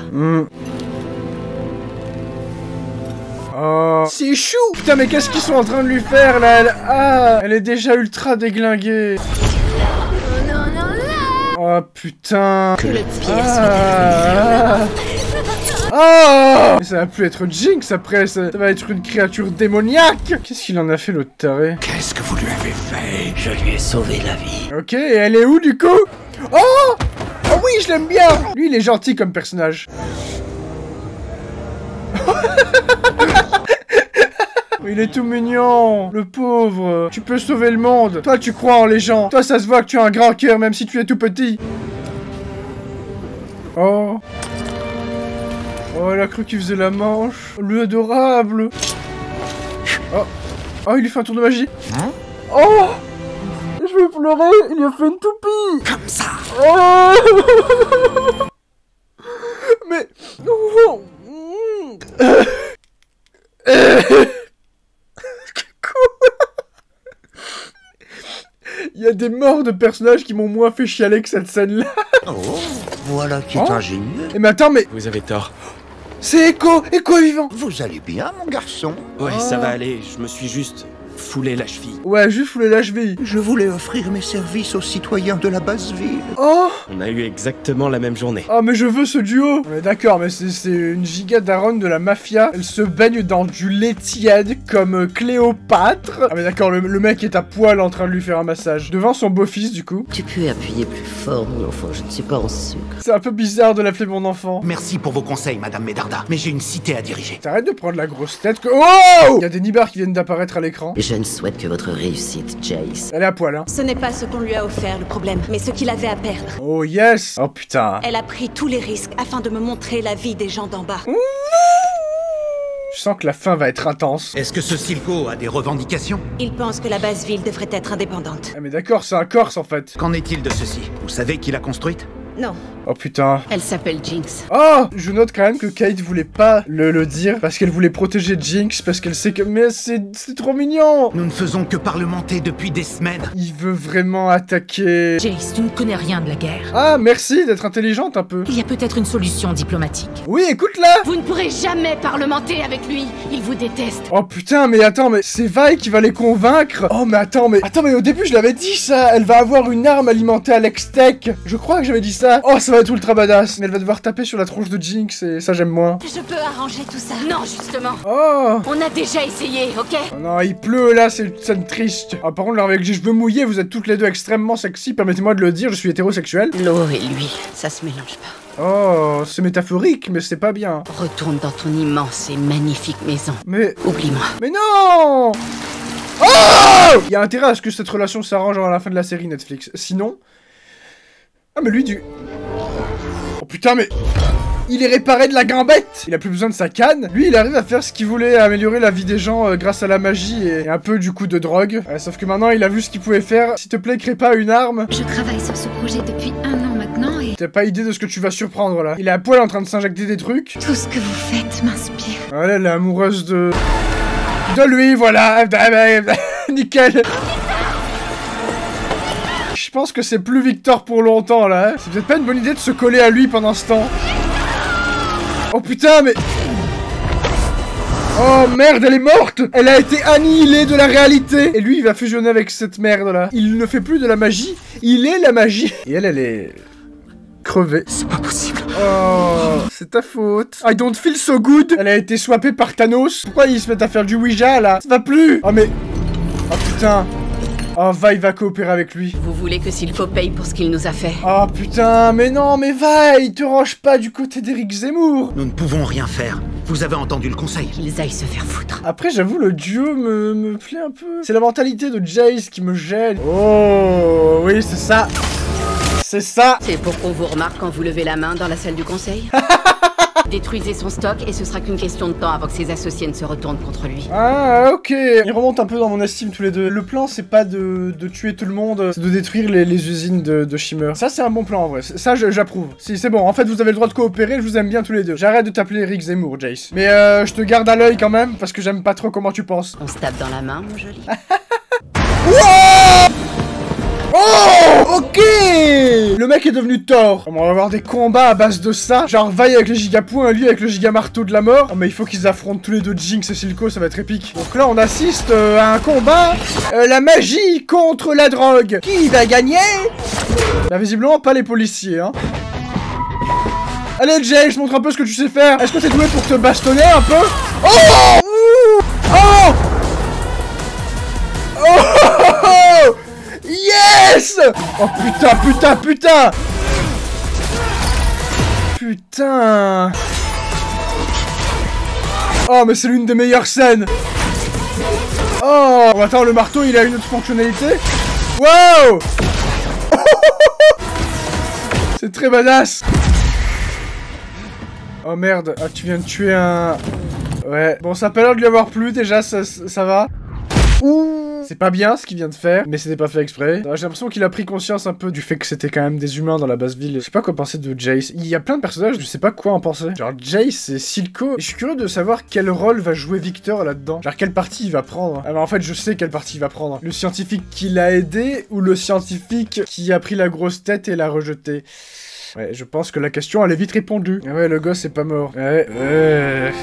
Speaker 1: Oh, c'est chou. Putain, mais qu'est-ce qu'ils sont en train de lui faire là? Elle est déjà ultra déglinguée. Oh putain.
Speaker 8: Que le pire soit arrivé.
Speaker 1: Oh! Mais ça va plus être Jinx après, ça va être une créature démoniaque! Qu'est-ce qu'il en a fait l'autre taré?
Speaker 10: Qu'est-ce que vous lui avez fait?
Speaker 7: Je lui ai sauvé la vie.
Speaker 1: Ok, et elle est où du coup? Oh! Oh oui, je l'aime bien! Lui, il est gentil comme personnage. Il est tout mignon, le pauvre. Tu peux sauver le monde. Toi, tu crois en les gens. Toi, ça se voit que tu as un grand cœur, même si tu es tout petit. Oh. Oh, elle a cru qu'il faisait la manche. Lui adorable. Oh. Oh, il lui fait un tour de magie. Oh. Je vais pleurer. Il lui a fait une toupie.
Speaker 10: Comme ça.
Speaker 1: Oh. Mais... Oh. Il y a des morts de personnages qui m'ont moins fait chialer que cette scène-là.
Speaker 6: Oh, voilà qui est ingénieux.
Speaker 1: Et mais attends, mais...
Speaker 13: Vous avez tort.
Speaker 1: C'est Echo vivant.
Speaker 6: Vous allez bien, mon garçon?
Speaker 13: Ouais, ça va aller, je me suis juste foulé la cheville.
Speaker 1: Ouais, juste foulé la cheville.
Speaker 6: Je voulais offrir mes services aux citoyens de la basse ville.
Speaker 1: Oh.
Speaker 13: On a eu exactement la même journée.
Speaker 1: Oh, mais je veux ce duo. Ouais, d'accord, mais c'est une giga daronne de la mafia. Elle se baigne dans du lait tiède comme Cléopâtre. Ah mais d'accord, le mec est à poil en train de lui faire un massage. Devant son beau-fils, du coup.
Speaker 7: Tu peux appuyer plus fort, mon enfant, je ne suis pas en sucre.
Speaker 1: C'est un peu bizarre de l'appeler mon enfant.
Speaker 6: Merci pour vos conseils, Madame Medarda, mais j'ai une cité à diriger.
Speaker 1: T'arrêtes de prendre la grosse tête que... Oh! Il y a des nibards qui viennent d'apparaître à l'écran.
Speaker 7: Je ne souhaite que votre réussite, Jace.
Speaker 1: Elle est à poil, hein.
Speaker 8: Ce n'est pas ce qu'on lui a offert le problème, mais ce qu'il avait à perdre.
Speaker 1: Oh yes. Oh putain.
Speaker 8: Elle a pris tous les risques afin de me montrer la vie des gens d'en bas.
Speaker 1: Je sens que la fin va être intense.
Speaker 6: Est-ce que ce Silco a des revendications?
Speaker 8: Il pense que la basse ville devrait être indépendante.
Speaker 1: Ah mais d'accord, c'est un Corse en fait.
Speaker 6: Qu'en est-il de ceci? Vous savez qui l'a construite?
Speaker 8: Non.
Speaker 1: Oh putain.
Speaker 8: Elle s'appelle Jinx.
Speaker 1: Oh! Je note quand même que Kate voulait pas le dire parce qu'elle voulait protéger Jinx parce qu'elle sait que... Mais c'est trop mignon!
Speaker 6: Nous ne faisons que parlementer depuis des semaines.
Speaker 1: Il veut vraiment attaquer...
Speaker 3: Jace, tu ne connais rien de la guerre.
Speaker 1: Ah, merci d'être intelligente un peu.
Speaker 3: Il y a peut-être une solution diplomatique.
Speaker 1: Oui, écoute-la!
Speaker 2: Vous ne pourrez jamais parlementer avec lui. Il vous déteste.
Speaker 1: Oh putain, mais attends, mais c'est Vi qui va les convaincre. Oh mais attends, mais au début je l'avais dit ça. Elle va avoir une arme alimentée à l'extech. Je crois que j'avais dit ça. Oh, ça va être ultra badass. Mais elle va devoir taper sur la tronche de Jinx et ça j'aime moins.
Speaker 2: Je peux arranger tout ça. Non, justement.
Speaker 1: Oh.
Speaker 2: On a déjà essayé, ok?
Speaker 1: Oh non, il pleut là, c'est une scène triste. Oh, par contre, là, avec les cheveux mouillés, vous êtes toutes les deux extrêmement sexy. Permettez-moi de le dire, je suis hétérosexuel.
Speaker 7: L'eau et l'huile, ça se mélange pas.
Speaker 1: Oh, c'est métaphorique, mais c'est pas bien.
Speaker 7: Retourne dans ton immense et magnifique maison.
Speaker 1: Mais...
Speaker 7: Oublie-moi.
Speaker 1: Mais non! Oh! Il y a intérêt à ce que cette relation s'arrange à la fin de la série Netflix. Sinon... Ah mais lui du... Oh putain mais... Il est réparé de la gambette. Il a plus besoin de sa canne. Lui, il arrive à faire ce qu'il voulait, à améliorer la vie des gens grâce à la magie et un peu du coup de drogue. Sauf que maintenant, il a vu ce qu'il pouvait faire. S'il te plaît, crée pas une arme.
Speaker 2: Je travaille sur ce projet depuis 1 an maintenant et...
Speaker 1: T'as pas idée de ce que tu vas surprendre là. Il est à poil en train de s'injecter des trucs.
Speaker 2: Tout ce que vous faites m'inspire.
Speaker 1: Voilà, elle est amoureuse de lui, voilà. Nickel. Je pense que c'est plus Victor pour longtemps là. Hein. C'est peut-être pas une bonne idée de se coller à lui pendant ce temps. Oh putain, mais... Oh merde, elle est morte. Elle a été annihilée de la réalité. Et lui, il va fusionner avec cette merde là. Il ne fait plus de la magie, il est la magie. Et elle est... crevée.
Speaker 10: C'est pas possible.
Speaker 1: Oh, c'est ta faute. I don't feel so good. Elle a été swappée par Thanos. Pourquoi ils se mettent à faire du Ouija là? Ça va plus. Oh mais... Oh putain. Oh, Vi va coopérer avec lui.
Speaker 15: Vous voulez que Silco paye pour ce qu'il nous a fait?
Speaker 1: Oh putain, mais non, mais Vi, te range pas du côté d'Éric Zemmour.
Speaker 6: Nous ne pouvons rien faire. Vous avez entendu le conseil.
Speaker 15: Qu'ils aillent se faire foutre.
Speaker 1: Après, j'avoue, le duo me plaît un peu. C'est la mentalité de Jace qui me gêne. Oh, oui, c'est ça. C'est ça.
Speaker 15: C'est pour qu'on vous remarque quand vous levez la main dans la salle du conseil. Détruisez son stock et ce sera qu'une question de temps avant que ses associés ne se retournent contre lui.
Speaker 1: Ah, ok. Ils remontent un peu dans mon estime tous les deux. Le plan, c'est pas de tuer tout le monde, c'est de détruire les usines de Shimmer. Ça, c'est un bon plan en vrai. Ça, j'approuve. Si, c'est bon. En fait, vous avez le droit de coopérer, je vous aime bien tous les deux. J'arrête de t'appeler Eric Zemmour, Jace. Mais je te garde à l'œil quand même, parce que j'aime pas trop comment tu penses.
Speaker 15: On se tape dans la main, mon joli.
Speaker 1: Wow! Oh, ok. Le mec est devenu Thor. On va avoir des combats à base de ça. Genre Vi avec le giga-poing et lui avec le giga-marteau de la mort. Oh mais il faut qu'ils affrontent tous les deux Jinx et Silco, ça va être épique. Donc là on assiste à un combat. La magie contre la drogue. Qui va gagner? Là visiblement pas les policiers hein. Allez Jay, je montre un peu ce que tu sais faire. Est-ce que t'es doué pour te bastonner un peu? Oh, oh, oh. Yes! Oh putain, putain, putain! Putain! Oh mais c'est l'une des meilleures scènes! Oh! Attends, le marteau il a une autre fonctionnalité? Wow! C'est très badass! Oh merde, ah tu viens de tuer un... Ouais, bon ça a pas l'air de lui avoir plu déjà, ça va. Ouh! C'est pas bien ce qu'il vient de faire, mais c'était pas fait exprès. J'ai l'impression qu'il a pris conscience un peu du fait que c'était quand même des humains dans la basse ville. Je sais pas quoi penser de Jace. Il y a plein de personnages, je sais pas quoi en penser. Genre Jace et Silco. Et je suis curieux de savoir quel rôle va jouer Victor là-dedans. Genre quelle partie il va prendre. Ah bah en fait je sais quelle partie il va prendre. Le scientifique qui l'a aidé ou le scientifique qui a pris la grosse tête et l'a rejeté. Ouais, je pense que la question elle est vite répondue. Ah ouais, le gosse est pas mort. Ouais.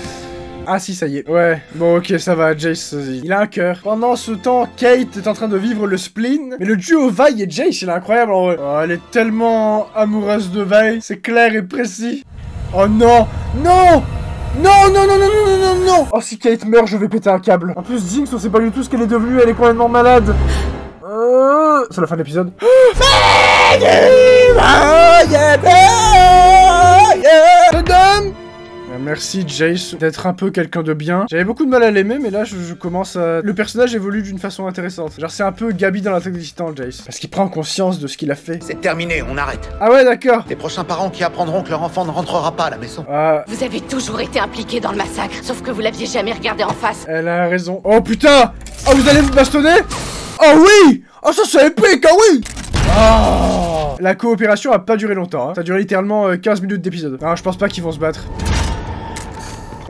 Speaker 1: Ah si, ça y est. Ouais, bon ok, ça va, Jace, il a un cœur. Pendant ce temps, Kate est en train de vivre le spleen. Mais le duo Vi et Jace, il est incroyable en vrai. Oh, elle est tellement amoureuse de Vi, c'est clair et précis. Oh non, non, non, non, non, non, non, non, non, non. Oh, si Kate meurt, je vais péter un câble. En plus, Jinx, on sait pas du tout ce qu'elle est devenue, elle est complètement malade. C'est la fin de l'épisode. Merci Jace d'être un peu quelqu'un de bien. J'avais beaucoup de mal à l'aimer, mais là je commence à... Le personnage évolue d'une façon intéressante. Genre c'est un peu Gabi dans l'Attaque des Titans, Jace. Parce qu'il prend conscience de ce qu'il a fait.
Speaker 6: C'est terminé, on arrête.
Speaker 1: Ah ouais, d'accord.
Speaker 6: Les prochains parents qui apprendront que leur enfant ne rentrera pas à la maison.
Speaker 15: Vous avez toujours été impliqué dans le massacre, sauf que vous l'aviez jamais regardé en face.
Speaker 1: Elle a raison. Oh putain. Oh, vous allez vous bastonner? Oh oui. Oh ça c'est épique, ah oui. Oh. La coopération a pas duré longtemps, hein. Ça a duré littéralement 15 minutes d'épisode. Non, je pense pas qu'ils vont se battre.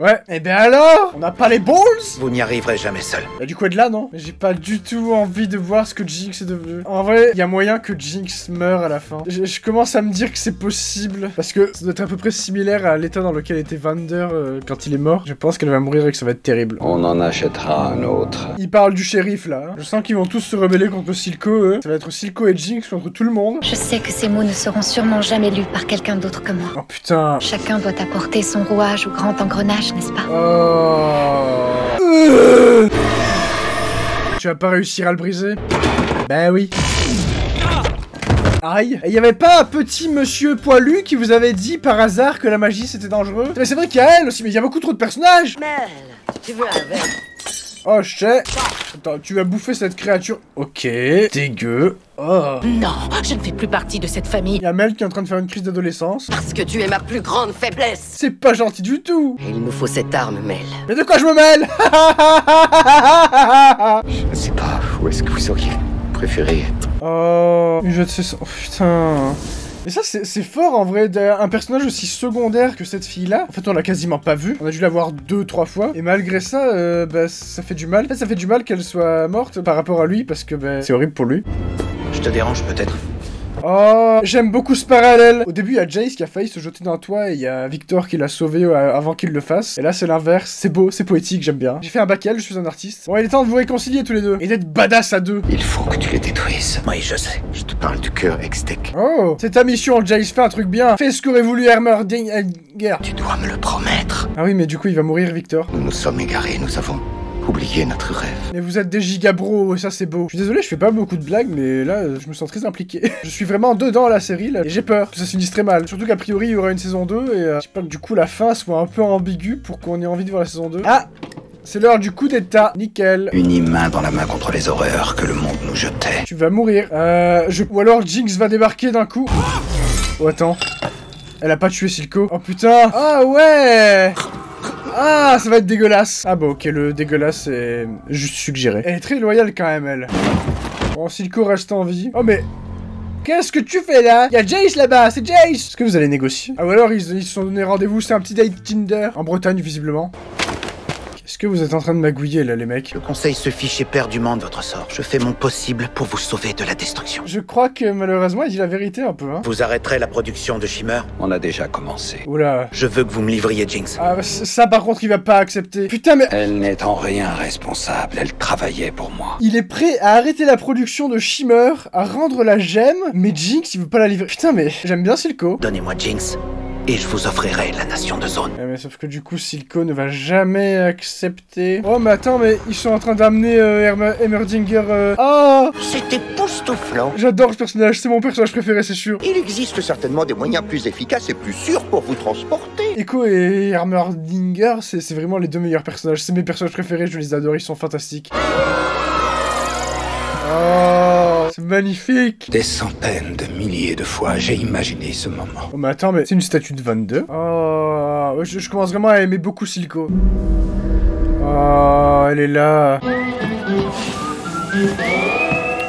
Speaker 1: Ouais, et ben alors, on n'a pas les balls?
Speaker 6: Vous n'y arriverez jamais seul.
Speaker 1: Y'a du quoi de là, non? Mais j'ai pas du tout envie de voir ce que Jinx est devenu. En vrai, il y a moyen que Jinx meure à la fin. Je commence à me dire que c'est possible. Parce que ça doit être à peu près similaire à l'état dans lequel était Vander quand il est mort. Je pense qu'elle va mourir et que ça va être terrible.
Speaker 5: On en achètera un autre.
Speaker 1: Il parle du shérif, là. Hein. Je sens qu'ils vont tous se rebeller contre Silco, eux. Ça va être Silco et Jinx contre tout le monde.
Speaker 12: Je sais que ces mots ne seront sûrement jamais lus par quelqu'un d'autre que moi.
Speaker 1: Oh putain.
Speaker 12: Chacun doit apporter son rouage au grand engrenage, n'est-ce pas?
Speaker 1: Tu vas pas réussir à le briser? Ben oui. Aïe. Et y'avait pas un petit monsieur poilu qui vous avait dit par hasard que la magie c'était dangereux? Mais c'est vrai qu'il y a elle aussi, mais il y a beaucoup trop de personnages.
Speaker 7: Mel, tu veux un verre?
Speaker 1: Oh, je sais. Attends, tu vas bouffer cette créature. Ok. Dégueu. Oh.
Speaker 15: Non, je ne fais plus partie de cette famille.
Speaker 1: Il y a Mel qui est en train de faire une crise d'adolescence.
Speaker 15: Parce que tu es ma plus grande faiblesse.
Speaker 1: C'est pas gentil du tout.
Speaker 7: Il nous faut cette arme, Mel.
Speaker 1: Mais de quoi je me mêle?
Speaker 14: Je ne sais pas où est-ce que vous auriez préféré.
Speaker 1: Oh, je sais. Oh putain. Et ça, c'est fort en vrai, un personnage aussi secondaire que cette fille-là. En fait, on l'a quasiment pas vue. On a dû la voir 2-3 fois. Et malgré ça, bah, ça fait du mal. En fait, ça fait du mal qu'elle soit morte par rapport à lui, parce que bah, c'est horrible pour lui.
Speaker 6: Je te dérange peut-être?
Speaker 1: Oh, j'aime beaucoup ce parallèle. Au début, il y a Jace qui a failli se jeter dans le toit et il y a Victor qui l'a sauvé avant qu'il le fasse. Et là, c'est l'inverse. C'est beau, c'est poétique, j'aime bien. J'ai fait un bac L, je suis un artiste. Bon, il est temps de vous réconcilier tous les deux et d'être badass à deux.
Speaker 14: Il faut que tu les détruises.
Speaker 6: Oui, je sais.
Speaker 14: Je te parle du cœur Hextech.
Speaker 1: Oh, c'est ta mission, Jace. Fais un truc bien. Fais ce qu'aurait voulu Heimerdinger.
Speaker 14: Tu dois me le promettre.
Speaker 1: Ah oui, mais du coup, il va mourir, Victor.
Speaker 14: Nous nous sommes égarés, nous avons
Speaker 9: oublier notre rêve.
Speaker 1: Mais vous êtes des gigabros, et ça c'est beau. Je suis désolé, je fais pas beaucoup de blagues, mais là, je me sens très impliqué. Je suis vraiment dedans à la série, là, et j'ai peur que ça se finisse très mal. Surtout qu'a priori, il y aura une saison 2, et je sais pas que du coup, la fin soit un peu ambiguë pour qu'on ait envie de voir la saison 2. Ah! C'est l'heure du coup d'état. Nickel.
Speaker 6: Unis main dans la main contre les horreurs que le monde nous jetait.
Speaker 1: Tu vas mourir. Ou alors Jinx va débarquer d'un coup. Oh, attends. Elle a pas tué Silco. Oh putain. Ah ouais. Ah, ça va être dégueulasse. Ah bah ok, le dégueulasse est juste suggéré. Elle est très loyale quand même, elle. Bon, Silco reste en vie. Oh mais... Qu'est-ce que tu fais là? Y'a Jace là-bas, c'est Jace. Est-ce que vous allez négocier? Ah ou alors ils se sont donné rendez-vous, c'est un petit date Tinder. En Bretagne, visiblement. Est-ce que vous êtes en train de magouiller là, les mecs?
Speaker 6: Le conseil se fiche éperdument de votre sort. Je fais mon possible pour vous sauver de la destruction.
Speaker 1: Je crois que malheureusement il dit la vérité un peu, hein.
Speaker 6: Vous arrêterez la production de Shimmer?
Speaker 14: On a déjà commencé.
Speaker 1: Oula.
Speaker 6: Je veux que vous me livriez Jinx.
Speaker 1: Ah ça par contre il va pas accepter. Putain mais...
Speaker 14: Elle n'est en rien responsable, elle travaillait pour moi.
Speaker 1: Il est prêt à arrêter la production de Shimmer, à rendre la gemme, mais Jinx il veut pas la livrer. Putain mais... J'aime bien Silco.
Speaker 6: Donnez-moi Jinx. Et je vous offrirai la nation de Zone.
Speaker 1: Ouais, mais sauf que du coup, Silco ne va jamais accepter. Oh, mais attends, mais ils sont en train d'amener Heimerdinger. Ah!
Speaker 9: C'est époustouflant.
Speaker 1: J'adore ce personnage, c'est mon personnage préféré, c'est sûr.
Speaker 9: Il existe certainement des moyens plus efficaces et plus sûrs pour vous transporter.
Speaker 1: Echo et Heimerdinger, c'est vraiment les deux meilleurs personnages. C'est mes personnages préférés, je les adore, ils sont fantastiques. Oh, c'est magnifique.
Speaker 14: Des centaines de milliers de fois, j'ai imaginé ce moment.
Speaker 1: Oh mais attends, mais c'est une statue de 22. Oh, je commence vraiment à aimer beaucoup Silco. Oh, elle est là.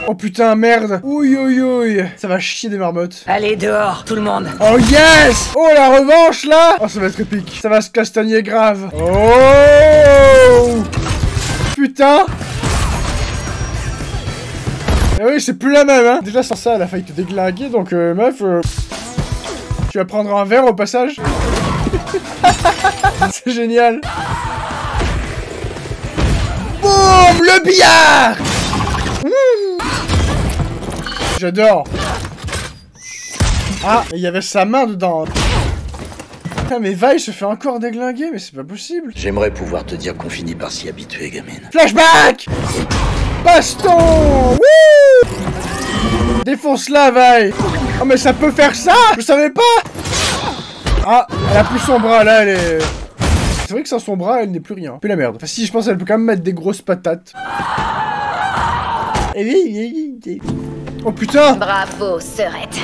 Speaker 1: Oh putain, merde. Ouïe, ouïe, ouïe. Ça va chier des marmottes.
Speaker 7: Allez, dehors, tout le monde.
Speaker 1: Oh yes. Oh, la revanche, là. Oh, ça va être épique. Ça va se castagner grave. Oh. Putain. Ah oui, c'est plus la même, hein. Déjà, sans ça, elle a failli te déglinguer, donc, meuf, tu vas prendre un verre au passage. C'est génial. Boum, le billard. J'adore. Ah, il y avait sa main dedans. Ah, mais Vi se fait encore déglinguer, mais c'est pas possible.
Speaker 4: J'aimerais pouvoir te dire qu'on finit par s'y habituer, gamine.
Speaker 1: Flashback. Baston. Wouh. Défonce-la, Vi. Oh, mais ça peut faire ça. Je savais pas. Ah, elle a plus son bras, là, elle est... C'est vrai que sans son bras, elle n'est plus rien. Plus la merde. Enfin, si, je pense qu'elle peut quand même mettre des grosses patates. Oh, putain.
Speaker 12: Bravo, sœurette.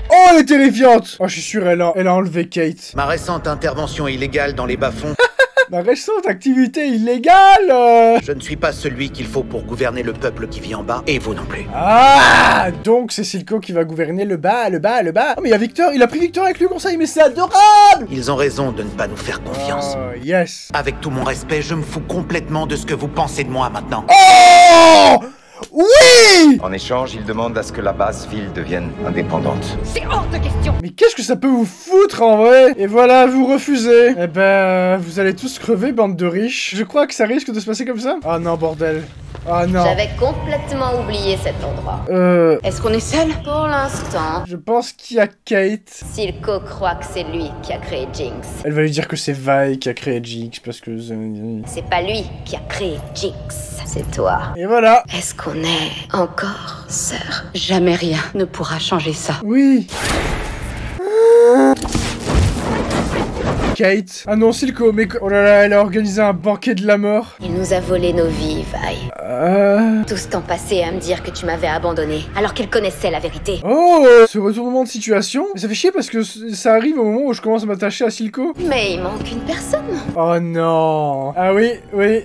Speaker 1: Oh, elle est terrifiante. Oh, je suis sûr, elle a enlevé Kate.
Speaker 6: Ma récente intervention illégale dans les bas-fonds...
Speaker 1: Ma récente activité illégale
Speaker 6: Je ne suis pas celui qu'il faut pour gouverner le peuple qui vit en bas, et vous non plus.
Speaker 1: Ah, donc c'est Silco qui va gouverner le bas, le bas, le bas. Oh, mais il y a Victor, il a pris Victor avec lui, conseil, mais c'est adorable.
Speaker 6: Ils ont raison de ne pas nous faire confiance.
Speaker 1: Oh, yes.
Speaker 6: Avec tout mon respect, je me fous complètement de ce que vous pensez de moi maintenant.
Speaker 1: Oh, oui.
Speaker 16: En échange, il demande à ce que la basse ville devienne indépendante.
Speaker 12: C'est hors de question.
Speaker 1: Mais qu'est-ce que ça peut vous foutre en vrai? Et voilà, vous refusez. Eh ben, vous allez tous crever, bande de riches. Je crois que ça risque de se passer comme ça. Ah non, bordel. Ah non.
Speaker 12: J'avais complètement oublié cet endroit.
Speaker 15: Est-ce qu'on est seul?
Speaker 12: Pour l'instant.
Speaker 1: Je pense qu'il y a Kate.
Speaker 12: Silco croit que c'est lui qui a créé Jinx.
Speaker 1: Elle va lui dire que c'est Vi qui a créé Jinx parce que...
Speaker 12: C'est pas lui qui a créé Jinx, c'est toi.
Speaker 1: Et voilà.
Speaker 12: Est-ce qu'on est encore sœurs?
Speaker 15: Jamais rien ne pourra changer ça.
Speaker 1: Oui. Kate. Ah non, Silco, mais... Oh là là, elle a organisé un banquet de la mort.
Speaker 12: Il nous a volé nos vies, Vi. Tout ce temps passé à me dire que tu m'avais abandonné, alors qu'il connaissait la vérité.
Speaker 1: Oh, ce retournement de situation. Mais ça fait chier parce que ça arrive au moment où je commence à m'attacher à Silco.
Speaker 12: Mais il manque une personne.
Speaker 1: Oh non. Ah oui, oui.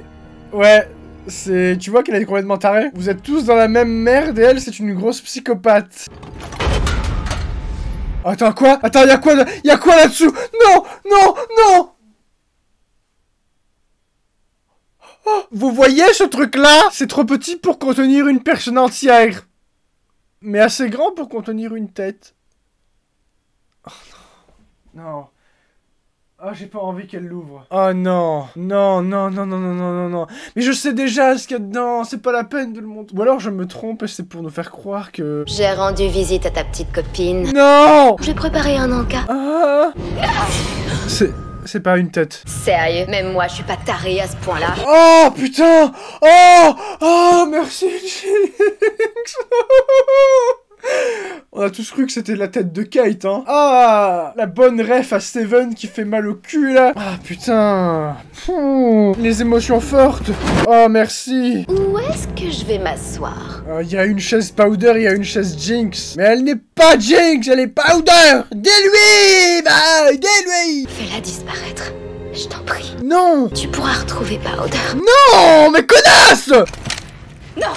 Speaker 1: Ouais. C'est... Tu vois qu'elle est complètement tarée. Vous êtes tous dans la même merde et elle, c'est une grosse psychopathe. Attends, quoi? Attends, y'a quoi là-dessous? Non! Non! Non! Oh, vous voyez ce truc-là? C'est trop petit pour contenir une personne entière. Mais assez grand pour contenir une tête. Oh non. Non. Oh, j'ai pas envie qu'elle l'ouvre. Oh non. Non, non, non, non, non, non, non, non. Mais je sais déjà ce qu'il y a dedans. C'est pas la peine de le montrer. Ou alors je me trompe et c'est pour nous faire croire que...
Speaker 12: J'ai rendu visite à ta petite copine.
Speaker 1: Non.
Speaker 12: J'ai préparé un encas.
Speaker 1: Ah. C'est pas une tête.
Speaker 12: Sérieux, même moi je suis pas tarée à ce point-là.
Speaker 1: Oh putain! Oh merci Jinx. On a tous cru que c'était la tête de Kate, hein. Ah, la bonne ref à Steven qui fait mal au cul, là. Ah, putain. Les émotions fortes. Oh, merci.
Speaker 12: Où est-ce que je vais m'asseoir?
Speaker 1: Il y a une chaise Powder, il y a une chaise Jinx. Mais elle n'est pas Jinx, elle est Powder. Dis-lui, bah, dis-lui.
Speaker 12: Fais-la disparaître. Je t'en prie.
Speaker 1: Non.
Speaker 12: Tu pourras retrouver Powder.
Speaker 1: Non, mais connasse.
Speaker 15: Non!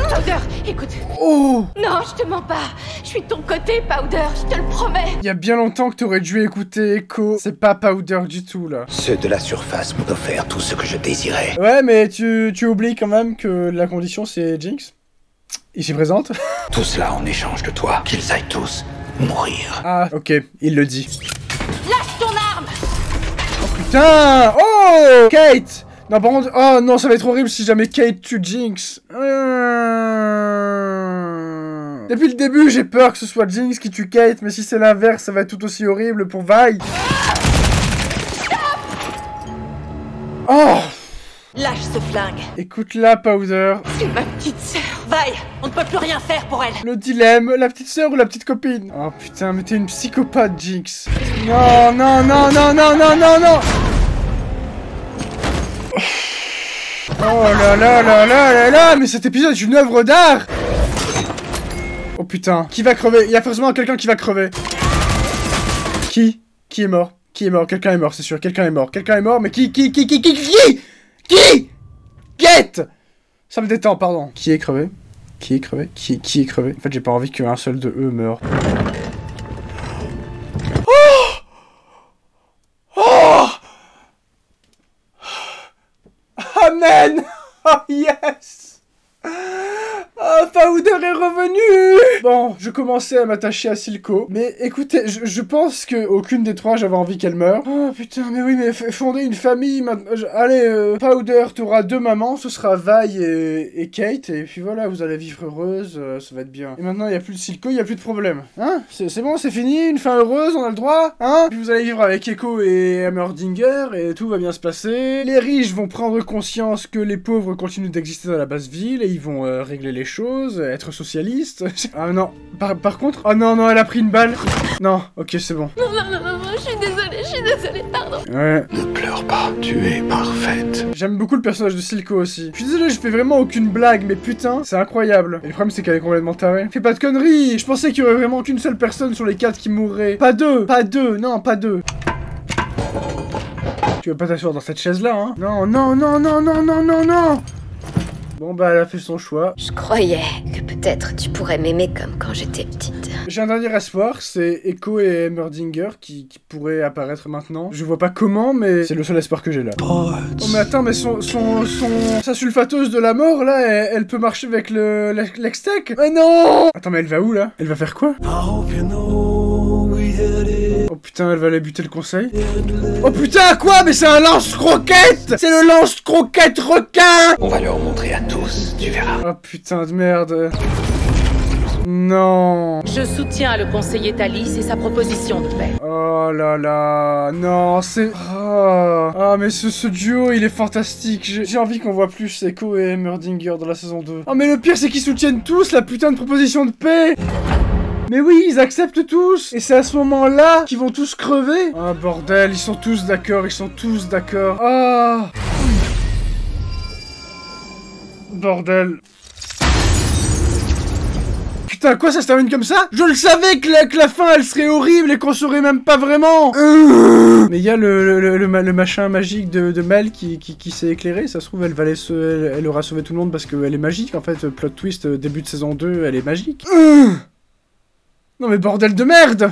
Speaker 15: Powder, écoute.
Speaker 1: Oh!
Speaker 15: Non, je te mens pas. Je suis de ton côté, Powder, je te le promets.
Speaker 1: Il y a bien longtemps que t'aurais dû écouter Echo. C'est pas Powder du tout, là.
Speaker 6: Ceux de la surface m'ont offert tout ce que je désirais.
Speaker 1: Ouais, mais tu oublies quand même que la condition, c'est Jinx. Ici présente.
Speaker 6: Tout cela en échange de toi. Qu'ils aillent tous mourir.
Speaker 1: Ah, ok, il le dit.
Speaker 15: Lâche ton arme!
Speaker 1: Oh, putain! Oh! Kate! Non, par contre, oh non, ça va être horrible si jamais Kate tue Jinx. Depuis le début, j'ai peur que ce soit Jinx qui tue Kate, mais si c'est l'inverse, ça va être tout aussi horrible pour Vi. Oh!
Speaker 15: Lâche ce flingue.
Speaker 1: Écoute-la, Powder.
Speaker 15: C'est ma petite sœur. Vi, on ne peut plus rien faire pour elle.
Speaker 1: Le dilemme, la petite sœur ou la petite copine? Oh putain, mais t'es une psychopathe, Jinx. Non, non, non, non, non, non, non, non! Oh là là là là là là, mais cet épisode est une œuvre d'art. Oh putain, qui va crever? Il y a forcément quelqu'un qui va crever. Qui est mort? Qui est mort? Quelqu'un est mort, c'est sûr, quelqu'un est mort. Quelqu'un est mort, mais qui? Get! Ça me détend, pardon. Qui est crevé? Qui est crevé? Qui est crevé? En fait, j'ai pas envie qu'un seul de eux meure. Amen! Oh yes! Oh, Powder est revenu! Bon, je commençais à m'attacher à Silco, mais écoutez, je pense que aucune des trois j'avais envie qu'elle meure. Oh putain, mais oui, mais fonder une famille, allez, Powder, t'auras deux mamans, ce sera Vi et Kate, et puis voilà, vous allez vivre heureuse, ça va être bien. Et maintenant, il n'y a plus de Silco, il n'y a plus de problème. Hein? C'est bon, c'est fini, une fin heureuse, on a le droit, hein? Puis vous allez vivre avec Echo et Heimerdinger, et tout va bien se passer. Les riches vont prendre conscience que les pauvres continuent d'exister dans la basse ville, et ils vont régler les choses, être socialistes. Ah non, par contre... Oh non, non, elle a pris une balle. Non, ok, c'est bon.
Speaker 2: Non, je suis désolée, pardon.
Speaker 1: Ouais.
Speaker 11: Ne pleure pas, tu es parfaite.
Speaker 1: J'aime beaucoup le personnage de Silco aussi. Je suis désolé, je fais vraiment aucune blague, mais putain, c'est incroyable. Et le problème, c'est qu'elle est complètement tarée. Fais pas de conneries. Je pensais qu'il y aurait vraiment qu'une seule personne sur les 4 qui mourrait. Pas deux, non, pas deux. Tu vas pas t'asseoir dans cette chaise-là, hein? Non, non, non, non, non, non, non, non. Bon bah elle a fait son choix.
Speaker 12: Je croyais que peut-être tu pourrais m'aimer comme quand j'étais petite.
Speaker 1: J'ai un dernier espoir, c'est Echo et Heimerdinger qui pourraient apparaître maintenant. Je vois pas comment, mais c'est le seul espoir que j'ai là. Oh mais attends, mais sa sulfateuse de la mort là, elle peut marcher avec l'extec. Mais non! Attends, mais elle va où là? Elle va faire quoi? Oh putain, elle va aller buter le conseil. Oh putain, quoi? Mais c'est un lance-croquette! C'est le lance-croquette requin!
Speaker 6: On va leur montrer à tous, tu verras.
Speaker 1: Oh putain de merde. Non.
Speaker 3: Je soutiens le conseiller Thalys et sa proposition de paix.
Speaker 1: Oh là là. Non, c'est... Ah, mais ce duo, il est fantastique. J'ai envie qu'on voit plus Echo et Heimerdinger dans la saison 2. Oh, mais le pire, c'est qu'ils soutiennent tous la putain de proposition de paix. Mais oui, ils acceptent tous. Et c'est à ce moment-là qu'ils vont tous crever. Ah, bordel, ils sont tous d'accord, Ah. Bordel. Putain, quoi, ça se termine comme ça? Je le savais que la fin, elle serait horrible et qu'on saurait même pas vraiment. Mais il y a le machin magique de Mel qui s'est éclairé. Ça se trouve, elle aura sauvé tout le monde parce qu'elle est magique. En fait, plot twist, début de saison 2, elle est magique. Non mais bordel de merde!